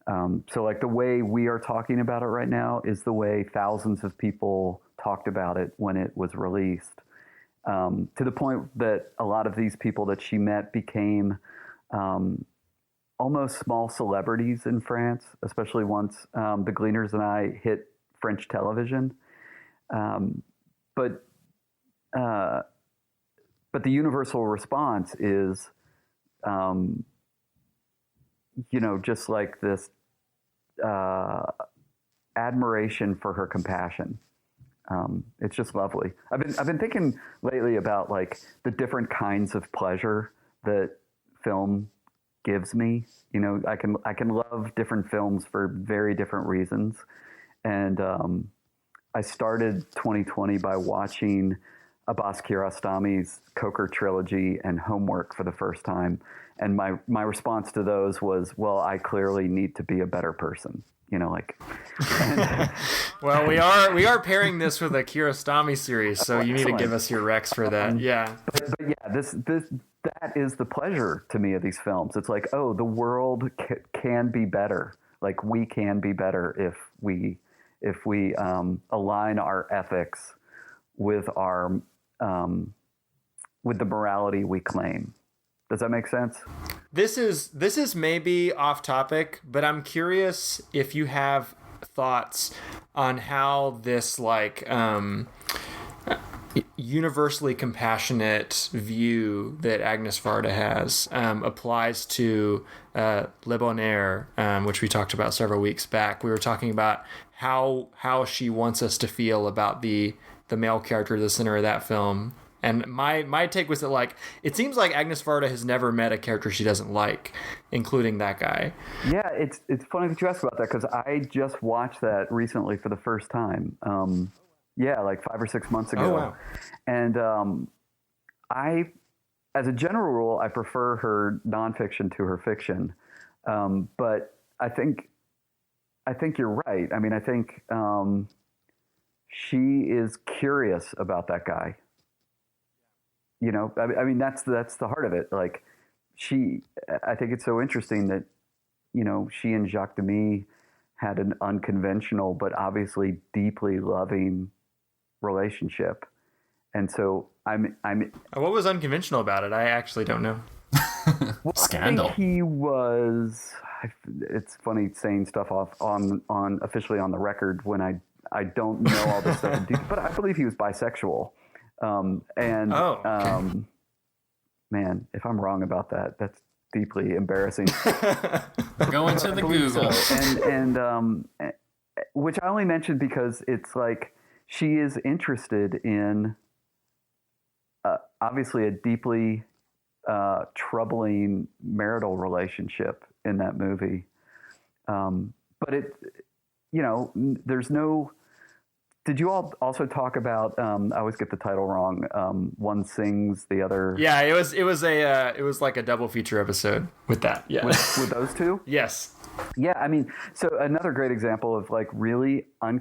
So like the way we are talking about it right now is the way thousands of people talked about it when it was released. To the point that a lot of these people that she met became almost small celebrities in France, especially once the Gleaners and I hit French television. But the universal response is, just like this admiration for her compassion. It's just lovely. I've been thinking lately about like the different kinds of pleasure that film gives me. I can love different films for very different reasons. And I started 2020 by watching Abbas Kiarostami's Coker trilogy and Homework for the first time. And my response to those was, well, I clearly need to be a better person. Well, we are pairing this with a Kiarostami series, so you need to give us your recs for that. Yeah. But yeah, that is the pleasure to me of these films. It's like, oh, the world can be better. Like, we can be better if we align our ethics with our with the morality we claim. Does that make sense? This is maybe off topic, but I'm curious if you have thoughts on how this universally compassionate view that Agnès Varda has applies to Le Bonheur, which we talked about several weeks back. We were talking about how she wants us to feel about the male character at the center of that film. And my take was that, it seems like Agnès Varda has never met a character she doesn't like, including that guy. Yeah, it's funny that you ask about that, because I just watched that recently for the first time. 5 or 6 months ago. Oh, wow. And I, as a general rule, I prefer her nonfiction to her fiction. But I think you're right. I mean, I think she is curious about that guy. I mean, that's the heart of it. I think it's so interesting that, she and Jacques Demy had an unconventional but obviously deeply loving relationship. And so I'm what was unconventional about it? I actually don't know. Well, Scandal. I think he was. It's funny saying stuff on officially on the record when I don't know all this stuff, but I believe he was bisexual. Man, if I'm wrong about that, that's deeply embarrassing. Go into the Google. So. And which I only mentioned because it's like she is interested in obviously a deeply troubling marital relationship in that movie. But there's no. Did you all also talk about? I always get the title wrong. One sings, the other. Yeah, it was like a double feature episode with that. Yeah, with those two. Yes. Yeah, I mean, so another great example of really I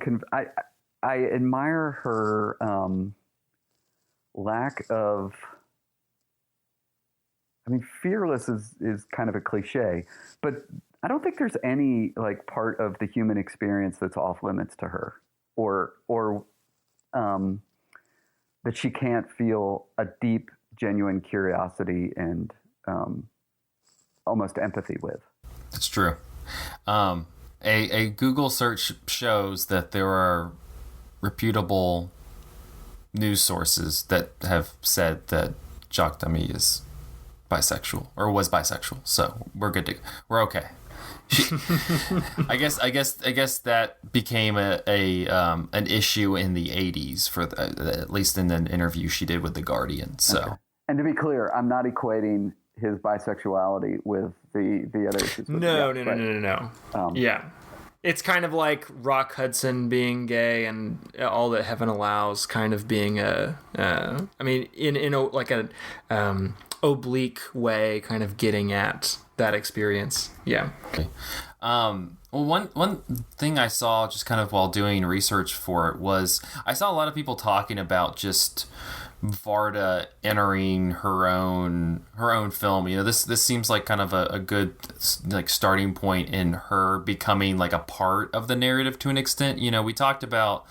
admire her lack of. I mean, fearless is kind of a cliche, but I don't think there's any part of the human experience that's off limits to her. Or that she can't feel a deep, genuine curiosity and almost empathy with. It's true. A Google search shows that there are reputable news sources that have said that Jacques Demy is bisexual or was bisexual. So we're good to go. We're okay. I guess that became an issue in the 80s for at least in an interview she did with The Guardian. So, okay. And to be clear, I'm not equating his bisexuality with the other issues. No. Yeah, it's kind of like Rock Hudson being gay and All That Heaven Allows kind of being in a oblique way, kind of getting at that experience. Yeah. Okay. Well, one thing I saw just kind of while doing research for it was I saw a lot of people talking about just Varda entering her own film. This seems like kind of a good starting point in her becoming a part of the narrative to an extent. We talked about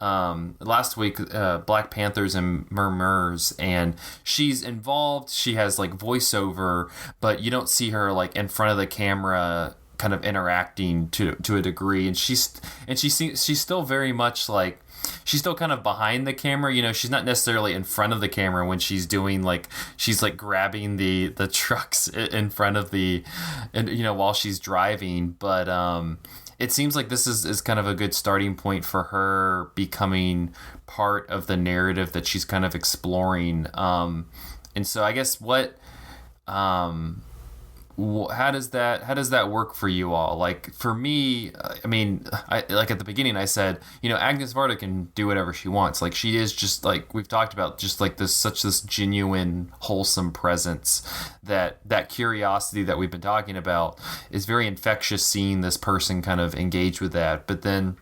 last week Black Panthers and Murmurs, and she's involved. She has voiceover, but you don't see her in front of the camera kind of interacting to a degree, and she's still very much she's still kind of behind the camera. She's not necessarily in front of the camera when she's doing she's grabbing the trucks in front of while she's driving, but it seems like this is kind of a good starting point for her becoming part of the narrative that she's kind of exploring. And so I guess what how does that work for you all? Like for me, I mean, I like at the beginning I said, Agnès Varda can do whatever she wants. Like she is just like we've talked about, just like this genuine, wholesome presence. That curiosity that we've been talking about is very infectious. Seeing this person kind of engage with that, but then.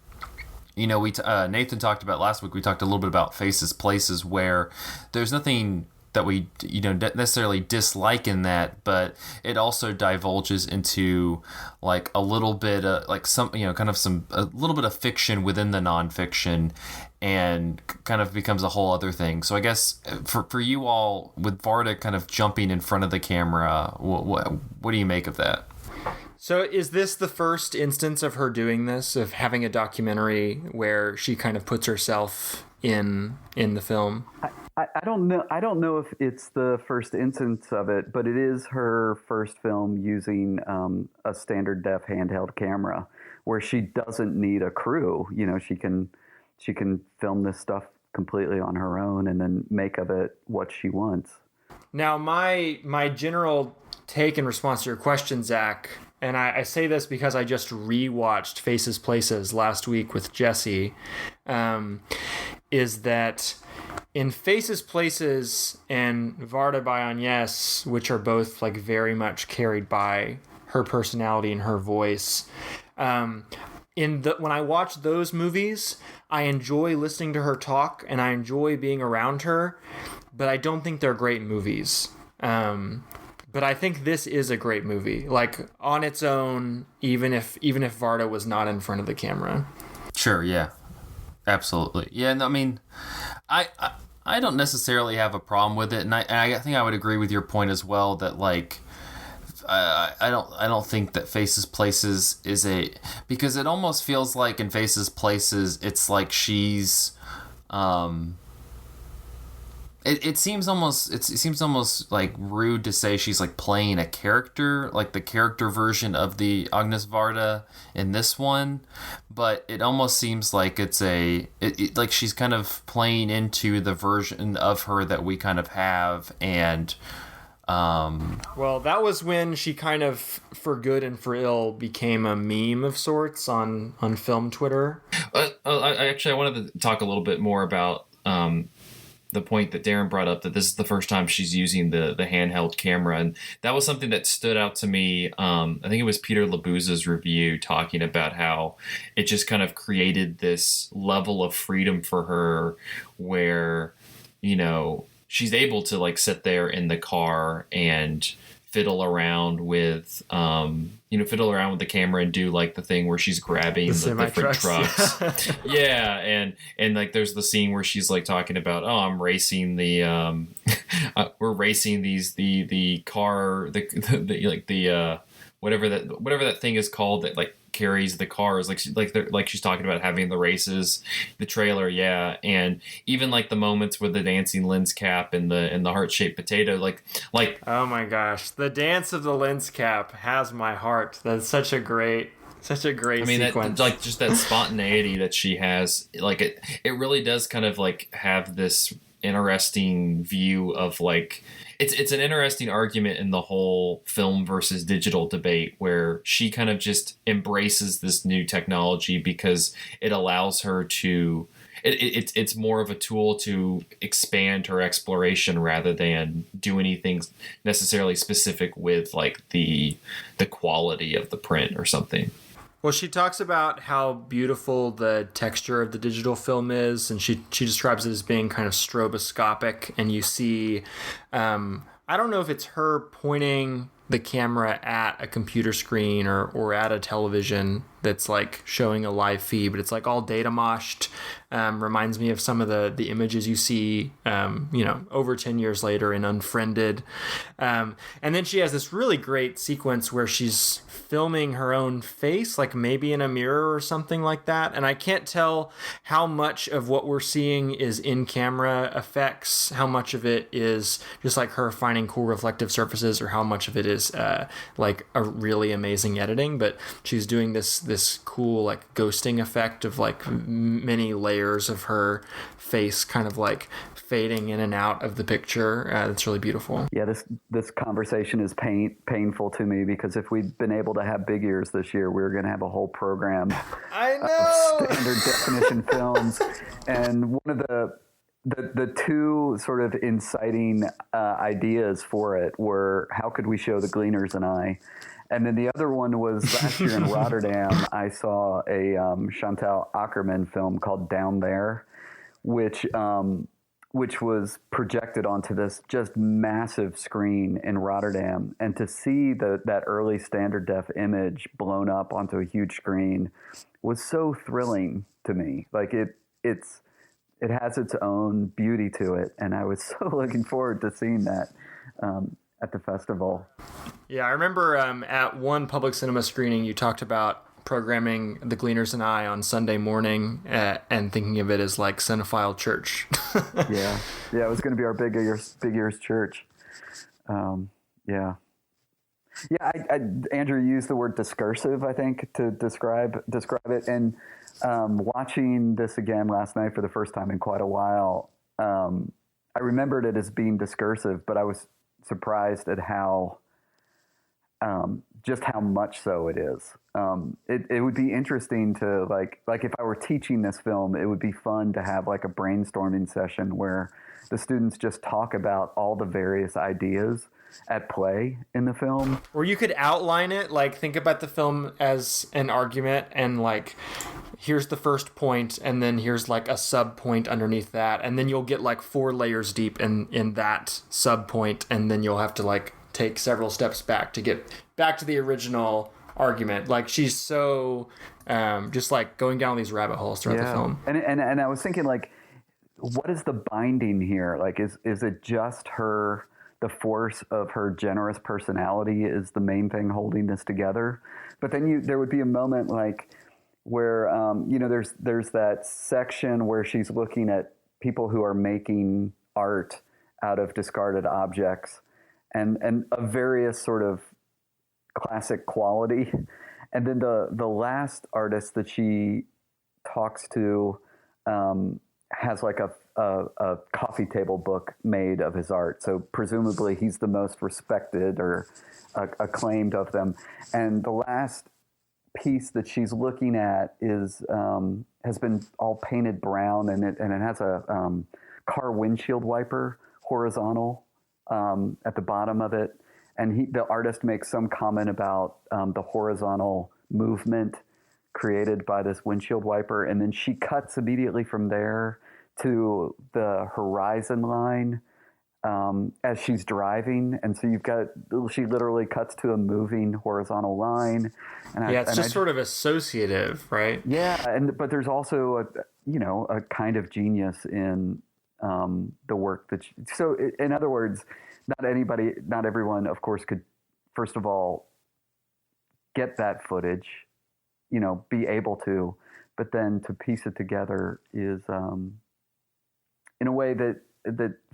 Nathan talked about last week. We talked a little bit about Faces, Places, where there's nothing that we necessarily dislike in that, but it also divulges into like a little bit of like some a little bit of fiction within the nonfiction, and kind of becomes a whole other thing. So I guess for you all, with Varda kind of jumping in front of the camera, what do you make of that? So is this the first instance of her doing this, of having a documentary where she kind of puts herself in the film? I don't know. I don't know if it's the first instance of it, but it is her first film using a standard def handheld camera, where she doesn't need a crew. She can film this stuff completely on her own and then make of it what she wants. Now, my general take in response to your question, Zach, and I say this because I just rewatched Faces, Places last week with Jesse, is that in Faces, Places and Varda by Agnès, which are both like very much carried by her personality and her voice, when I watch those movies, I enjoy listening to her talk and I enjoy being around her, but I don't think they're great movies. But I think this is a great movie, like on its own, even if Varda was not in front of the camera. Sure, yeah, absolutely, yeah. No, I mean, I don't necessarily have a problem with it, and I think I would agree with your point as well that like I don't think that Faces, Places is because it almost feels like in Faces, Places it's like she's It seems almost like rude to say she's like playing a character, like the character version of the Agnès Varda in this one, but it almost seems like it's like she's kind of playing into the version of her that we kind of have, and well, that was when she kind of, for good and for ill, became a meme of sorts on film Twitter. I wanted to talk a little bit more about the point that Darren brought up, that this is the first time she's using the handheld camera. And that was something that stood out to me. I think it was Peter Labuza's review talking about how it just kind of created this level of freedom for her where, she's able to like sit there in the car and fiddle around with the camera and do like the thing where she's grabbing the different trucks. Yeah. And like there's the scene where she's like talking about, I'm racing the we're racing the car, whatever that thing is called that like carries the cars, like she's talking about having the races, the trailer, yeah, and even like the moments with the dancing lens cap and the heart-shaped potato, like oh my gosh, the dance of the lens cap has my heart. That's such a great sequence. Like just that spontaneity that she has, like it really does kind of like have this interesting view of like it's an interesting argument in the whole film versus digital debate, where she kind of just embraces this new technology because it allows her to it's more of a tool to expand her exploration rather than do anything necessarily specific with like the quality of the print or something. Well, she talks about how beautiful the texture of the digital film is, and she describes it as being kind of stroboscopic, and you see, I don't know if it's her pointing the camera at a computer screen or at a television that's like showing a live feed, but it's like all data moshed. Reminds me of some of the images you see, over 10 years later in Unfriended. And then she has this really great sequence where she's filming her own face, like maybe in a mirror or something like that. And I can't tell how much of what we're seeing is in camera effects, how much of it is just like her finding cool reflective surfaces, or how much of it is like a really amazing editing. But she's doing this this cool like ghosting effect of like many layers of her face kind of like fading in and out of the picture. It's really beautiful. Yeah, this conversation is painful to me, because if we'd been able to have big ears this year, we were going to have a whole program of standard definition films. And one of the two sort of inciting ideas for it were, how could we show the Gleaners and I? And then the other one was last year in Rotterdam, I saw a Chantal Akerman film called Down There, which was projected onto this just massive screen in Rotterdam. And to see that early standard def image blown up onto a huge screen was so thrilling to me. Like it has its own beauty to it. And I was so looking forward to seeing that at the festival. Yeah, I remember at one public cinema screening, you talked about programming the Gleaners and I on Sunday morning and thinking of it as like cinephile church. yeah, it was going to be our big ears church. Yeah, Andrew used the word discursive, I think, to describe it. And watching this again last night for the first time in quite a while, I remembered it as being discursive, but I was surprised at how just how much so it is. It would be interesting to like if I were teaching this film, it would be fun to have like a brainstorming session where the students just talk about all the various ideas at play in the film. Or you could outline it, like think about the film as an argument and like here's the first point and then here's like a sub point underneath that, and then you'll get like 4 layers deep in that sub point, and then you'll have to like take several steps back to get back to the original argument. Like she's so just like going down these rabbit holes throughout the film. And I was thinking, like, what is the binding here? Like, is it just her, the force of her generous personality is the main thing holding this together? But then there would be a moment like where there's that section where she's looking at people who are making art out of discarded objects and of various sort of classic quality. And then the last artist that she talks to has like a coffee table book made of his art. So presumably he's the most respected or acclaimed of them. And the last piece that she's looking at is has been all painted brown, and it has a car windshield wiper horizontal at the bottom of it. And the artist makes some comment about the horizontal movement created by this windshield wiper. And then she cuts immediately from there to the horizon line as she's driving. And so she literally cuts to a moving horizontal line. And it's just sort of associative, right? Yeah. But there's also a kind of genius in the work that so in other words, not everyone, of course, could, first of all, get that footage, be able to, but then to piece it together is in a way that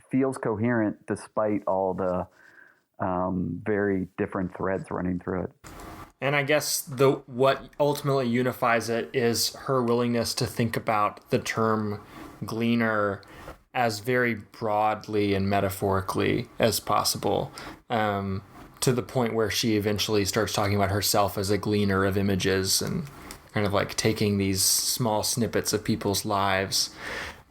feels coherent despite all the very different threads running through it. And I guess what ultimately unifies it is her willingness to think about the term gleaner as very broadly and metaphorically as possible, to the point where she eventually starts talking about herself as a gleaner of images and kind of like taking these small snippets of people's lives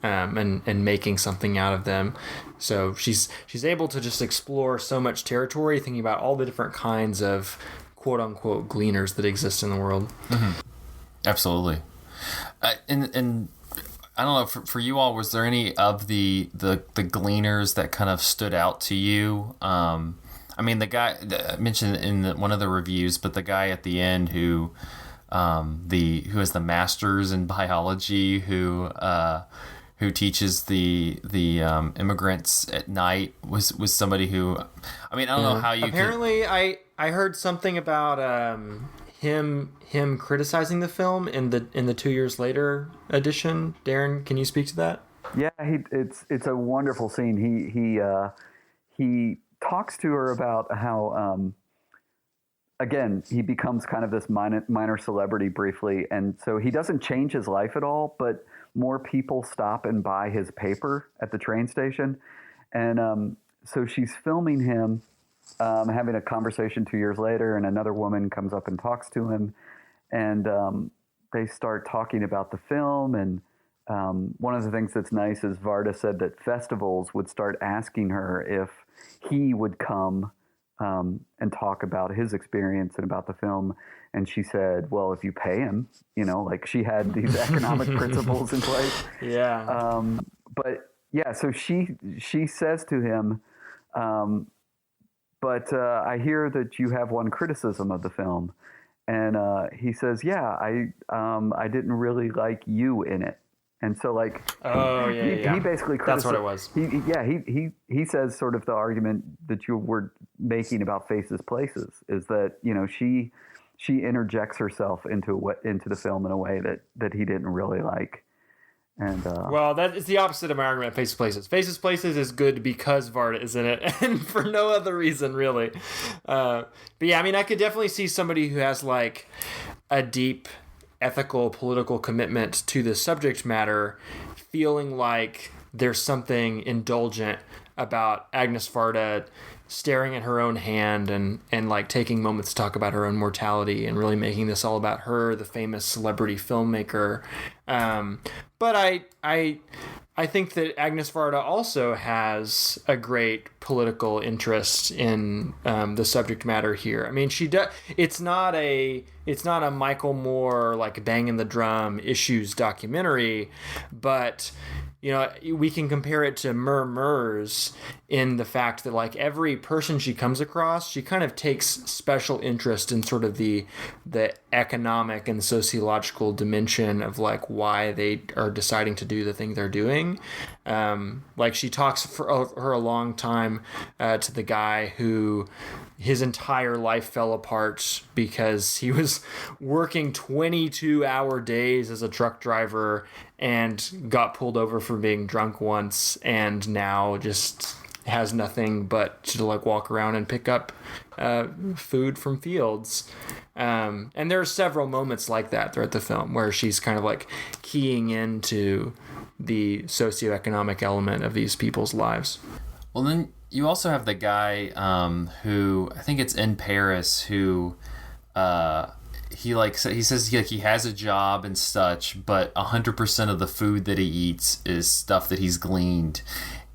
and making something out of them. So she's able to just explore so much territory, thinking about all the different kinds of quote unquote gleaners that exist in the world. Mm-hmm. Absolutely. And I don't know, for you all, was there any of the gleaners that kind of stood out to you? I mean, the guy I mentioned in one of the reviews, but the guy at the end who has the master's in biology, who teaches the immigrants at night was somebody who, I mean, I don't know how you apparently I heard something about him criticizing the film in the 2 years later edition. Darren, can you speak to that? Yeah, it's a wonderful scene. He talks to her about how again, he becomes kind of this minor celebrity briefly. And so he doesn't change his life at all, but more people stop and buy his paper at the train station. And so she's filming him having a conversation 2 years later, and another woman comes up and talks to him. And they start talking about the film. And one of the things that's nice is Varda said that festivals would start asking her if he would come and talk about his experience and about the film. And she said, well, if you pay him, like she had these economic principles in place. Yeah. But yeah, so she says to him, but I hear that you have one criticism of the film. And he says, yeah, I didn't really like you in it. And so, like, he basically that's what it was. He says sort of the argument that you were making about Faces Places is that she interjects herself into the film in a way that he didn't really like. And well, that is the opposite of my argument. Faces Places. Faces Places is good because Varda is in it, and for no other reason really. But yeah, I mean, I could definitely see somebody who has like a deep ethical, political commitment to the subject matter, feeling like there's something indulgent about Agnès Varda staring at her own hand and like taking moments to talk about her own mortality and really making this all about her, the famous celebrity filmmaker. But I think that Agnès Varda also has a great political interest in the subject matter here. I mean, she does. It's not a Michael Moore like banging the drum issues documentary, but we can compare it to Murs in the fact that like every person she comes across, she kind of takes special interest in sort of the economic and sociological dimension of like why they are deciding to do the thing they're doing. Like she talks for her a long time to the guy who his entire life fell apart because he was working 22-hour days as a truck driver and got pulled over for being drunk once, and now just has nothing but to like walk around and pick up food from fields. And there are several moments like that throughout the film where she's kind of like keying into the socioeconomic element of these people's lives. Well, then you also have the guy who I think it's in Paris who he says he has a job and such, but 100% of the food that he eats is stuff that he's gleaned.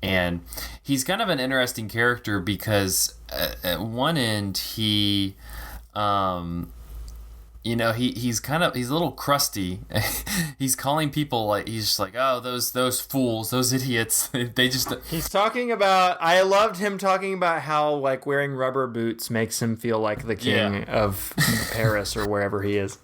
And he's kind of an interesting character because at one end he he's a little crusty. He's calling people like, he's just like, oh, those fools, those idiots. They just. He's talking about. I loved him talking about how like wearing rubber boots makes him feel like the king of Paris or wherever he is.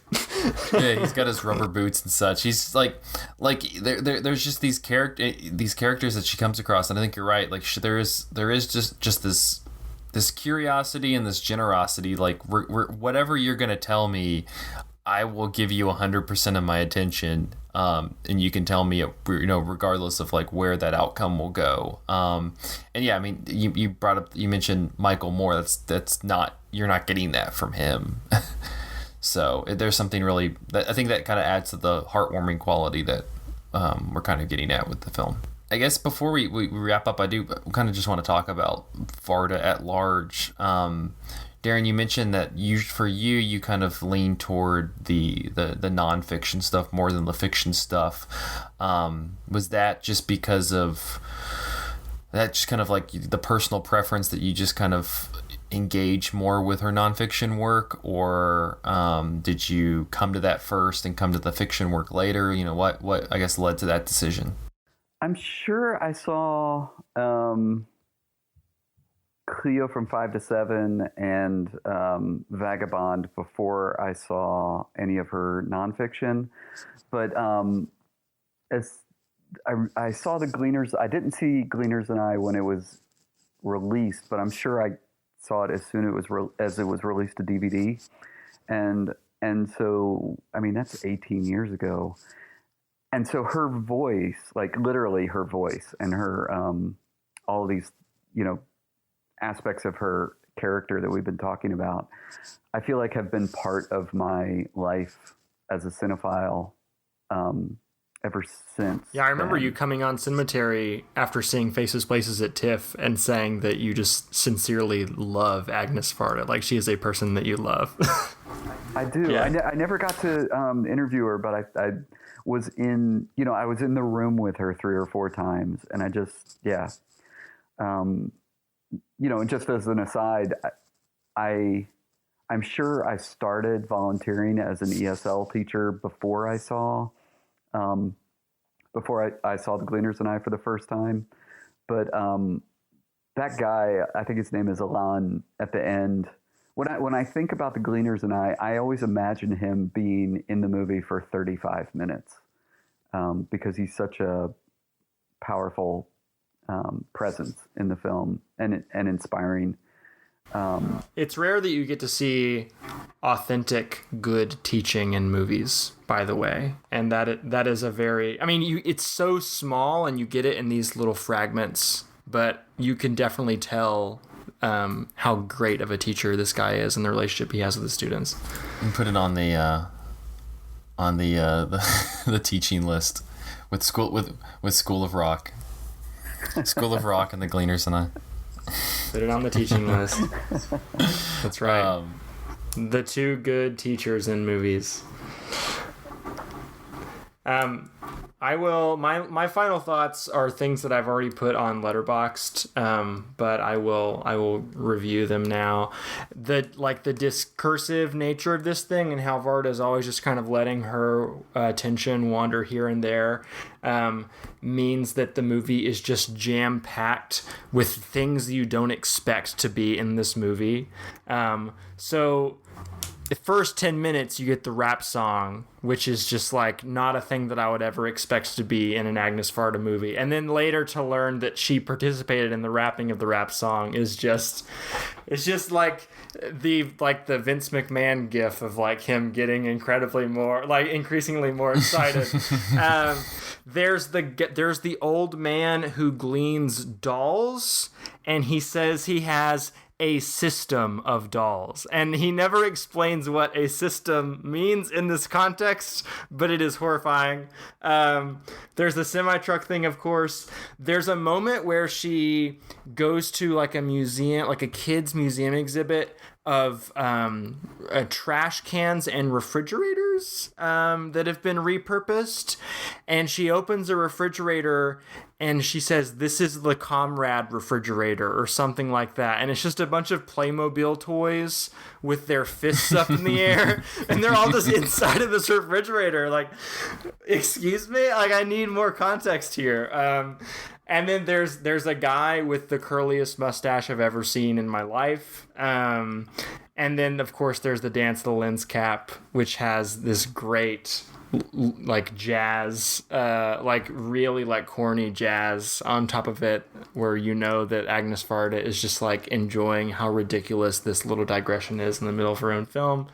Yeah, he's got his rubber boots and such. He's like there's just these characters that she comes across, and I think you're right. Like there is just this curiosity and this generosity, like whatever you're going to tell me, I will give you 100% of my attention. And you can tell me, regardless of like where that outcome will go. And yeah, I mean, you mentioned Michael Moore. That's not, you're not getting that from him. So there's something really that I think that kind of adds to the heartwarming quality that we're kind of getting at with the film. I guess before we wrap up, I do kind of just want to talk about Varda at large. Darren, you mentioned that you kind of lean toward the nonfiction stuff more than the fiction stuff. Was that just because of that, just kind of like the personal preference that you just kind of engage more with her nonfiction work, or did you come to that first and come to the fiction work later? What I guess led to that decision? I'm sure I saw Cleo from 5 to 7 and Vagabond before I saw any of her nonfiction. But as I saw the Gleaners, I didn't see Gleaners and I when it was released, but I'm sure I saw it as soon as it was released to DVD. And so, I mean, that's 18 years ago. And so her voice, like literally her voice and her, all these, aspects of her character that we've been talking about, I feel like have been part of my life as a cinephile ever since. Yeah, I remember then. you coming on Cinematary after seeing Faces, Places at TIFF and saying that you just sincerely love Agnès Varda. Like, she is a person that you love. I do. Yeah. I never got to interview her, but I was in, I was in the room with her 3 or 4 times, and I just, and just as an aside, I'm sure I started volunteering as an ESL teacher before I saw the Gleaners and I for the first time. But that guy, I think his name is Alan, at the end, when I think about the Gleaners and I always imagine him being in the movie for 35 minutes because he's such a powerful presence in the film and inspiring. It's rare that you get to see authentic, good teaching in movies, by the way. And that is a very, it's so small and you get it in these little fragments, but you can definitely tell how great of a teacher this guy is and the relationship he has with the students. And put it on the teaching list with School of Rock. School of Rock and the Gleaners and I. Put it on the teaching list. That's right. The 2 good teachers in movies. I will. My final thoughts are things that I've already put on Letterboxd, but I will review them now. The discursive nature of this thing and how Varda is always just kind of letting her attention wander here and there means that the movie is just jam packed with things you don't expect to be in this movie. So. The first 10 minutes, you get the rap song, which is just like not a thing that I would ever expect to be in an Agnès Varda movie. And then later to learn that she participated in the rapping of the rap song is just, it's just like the Vince McMahon gif of like him getting incredibly more, like increasingly more excited. There's the old man who gleans dolls, and he says he has a system of dolls, and he never explains what a system means in this context, but it is horrifying. There's the semi-truck thing, of course. There's a moment where she goes to like a museum, like a kids museum exhibit of trash cans and refrigerators that have been repurposed, and she opens a refrigerator and she says, "This is the Comrade refrigerator," or something like that, and it's just a bunch of Playmobil toys with their fists up in the air, and they're all just inside of this refrigerator. Like, excuse me, like I need more context here. And then there's a guy with the curliest mustache I've ever seen in my life. And then, of course, there's the Dance of the Lens Cap, which has this great, like, jazz, like, really, like, corny jazz on top of it, where you know that Agnès Varda is just, like, enjoying how ridiculous this little digression is in the middle of her own film.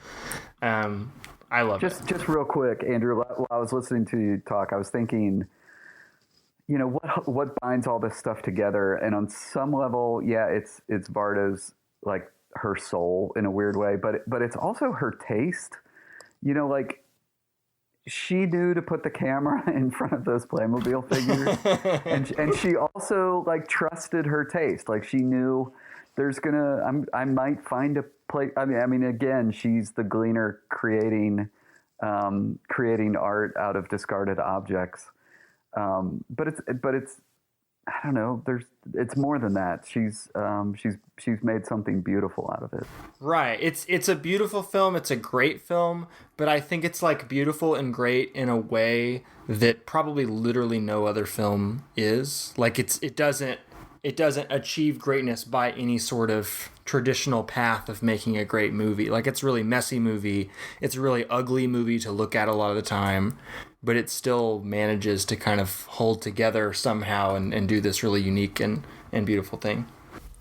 I love it. Just real quick, Andrew, while I was listening to you talk, I was thinking, you know, what binds all this stuff together? And on some level, yeah, it's Varda's, like, her soul in a weird way, but it's also her taste. You know, like, she knew to put the camera in front of those Playmobil figures, and she also, like, trusted her taste. Like, she knew I might find a place. I mean, again, she's the Gleaner creating art out of discarded objects. But it's I don't know. It's more than that. She's made something beautiful out of it. Right. It's a beautiful film. It's a great film, but I think it's like beautiful and great in a way that probably literally no other film is. Like it doesn't achieve greatness by any sort of traditional path of making a great movie. Like, it's a really messy movie. It's a really ugly movie to look at a lot of the time, but it still manages to kind of hold together somehow and do this really unique and beautiful thing.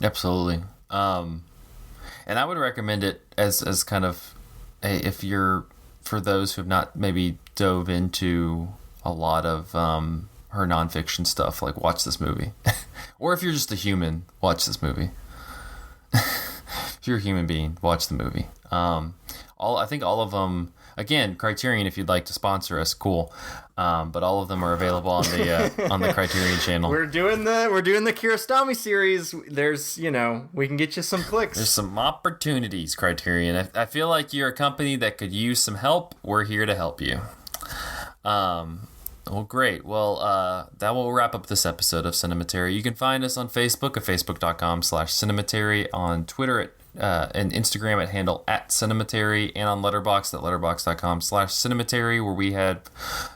Absolutely. And I would recommend it as kind of for those who have not maybe dove into a lot of her nonfiction stuff, like, watch this movie. Or if you're just a human, watch this movie. If you're a human being, watch the movie. I think all of them. Again, Criterion, if you'd like to sponsor us, cool. But all of them are available on the Criterion channel. We're doing the Kiarostami series. There's, we can get you some clicks. There's some opportunities, Criterion. I feel like you're a company that could use some help. We're here to help you. Well, great. Well, that will wrap up this episode of Cinematary. You can find us on Facebook at facebook.com/Cinematary, on Twitter and Instagram at handle @Cinematary, and on Letterboxd at letterboxd.com/Cinematary, where we had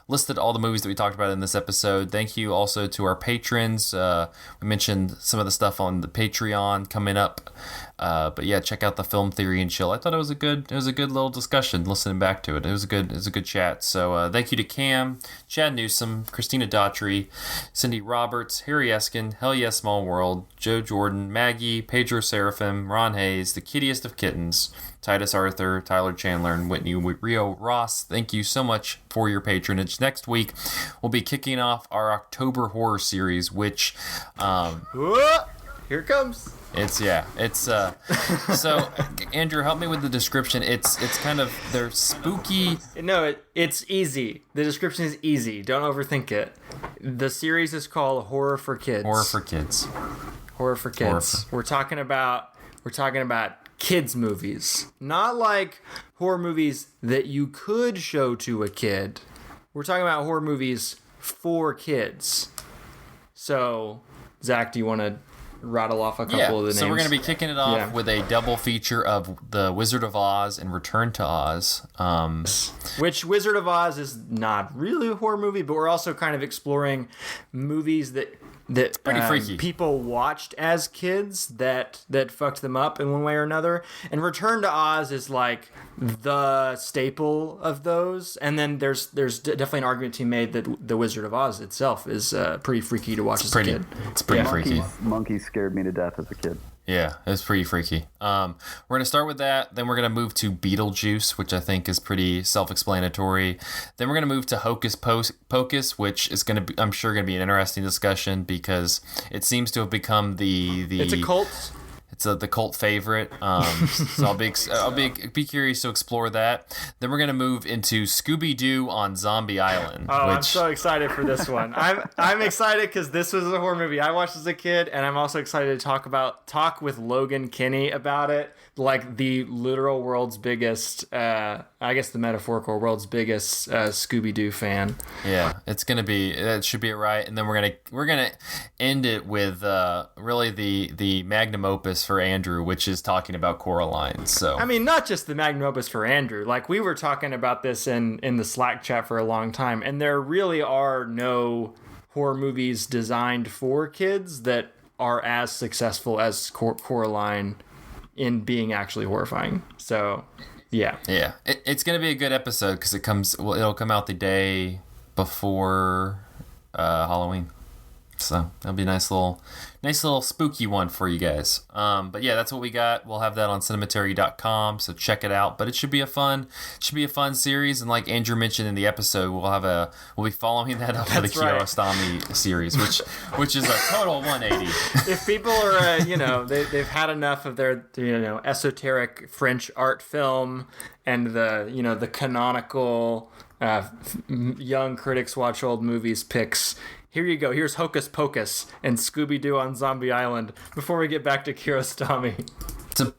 listed all the movies that we talked about in this episode. Thank you also to our patrons. We mentioned some of the stuff on the Patreon coming up. But yeah, check out the Film Theory and Chill. I thought it was a good little discussion. Listening back to it, it was a good chat. So thank you to Cam, Chad Newsom, Christina Daughtry, Cindy Roberts, Harry Eskin, Hell Yeah Small World, Joe Jordan, Maggie, Pedro Seraphim, Ron Hayes, the Kittiest of Kittens, Titus Arthur, Tyler Chandler, and Whitney Rio Ross. Thank you so much for your patronage. Next week, we'll be kicking off our October horror series, which here it comes. So Andrew, help me with the description. It's kind of, they're spooky. No, it's easy. The description is easy. Don't overthink it. The series is called Horror for Kids. Horror for Kids. We're talking about kids movies. Not like horror movies that you could show to a kid. We're talking about horror movies for kids. So, Zach, do you want to rattle off a couple of the names? So we're going to be kicking it off with a double feature of The Wizard of Oz and Return to Oz. Which Wizard of Oz is not really a horror movie, but we're also kind of exploring movies that pretty freaky. People watched as kids that fucked them up in one way or another. And Return to Oz is like the staple of those. And then there's definitely an argument to be made that The Wizard of Oz itself is pretty freaky to watch as a kid. It's pretty freaky. Monkeys scared me to death as a kid. Yeah, it's pretty freaky. We're going to start with that. Then we're going to move to Beetlejuice, which I think is pretty self-explanatory. Then we're going to move to Hocus Pocus, which is going to be, I'm sure, going to be an interesting discussion because it seems to have become the It's a cult. It's the cult favorite. So I'll be curious to explore that. Then we're gonna move into Scooby-Doo on Zombie Island. I'm so excited for this one. I'm excited because this was a horror movie I watched as a kid, and I'm also excited to talk with Logan Kinney about it, like the literal world's biggest, I guess the metaphorical world's biggest Scooby-Doo fan. Yeah, it should be a riot, and then we're gonna end it with really the magnum opus for Andrew, which is talking about Coraline. So I mean, not just the magnum opus for Andrew. Like, we were talking about this in the Slack chat for a long time, and there really are no horror movies designed for kids that are as successful as Coraline in being actually horrifying. So yeah, it's gonna be a good episode because it'll come out the day before Halloween. So that'll be a nice little spooky one for you guys. But yeah, that's what we got. We'll have that on cinematary.com, so check it out. But it should be a fun series. And like Andrew mentioned in the episode, we'll be following that up with the Kiarostami series, which is a total 180. If people are they've had enough of their esoteric French art film and the canonical young critics watch old movies picks, here you go. Here's Hocus Pocus and Scooby-Doo on Zombie Island before we get back to Kiarostami.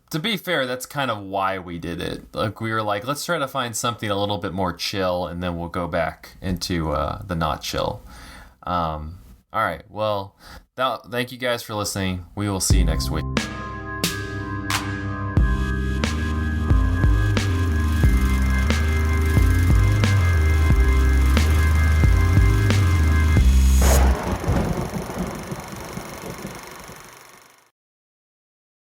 To be fair, that's kind of why we did it. Like, we were like, let's try to find something a little bit more chill, and then we'll go back into the not chill. All right. Well, thank you guys for listening. We will see you next week.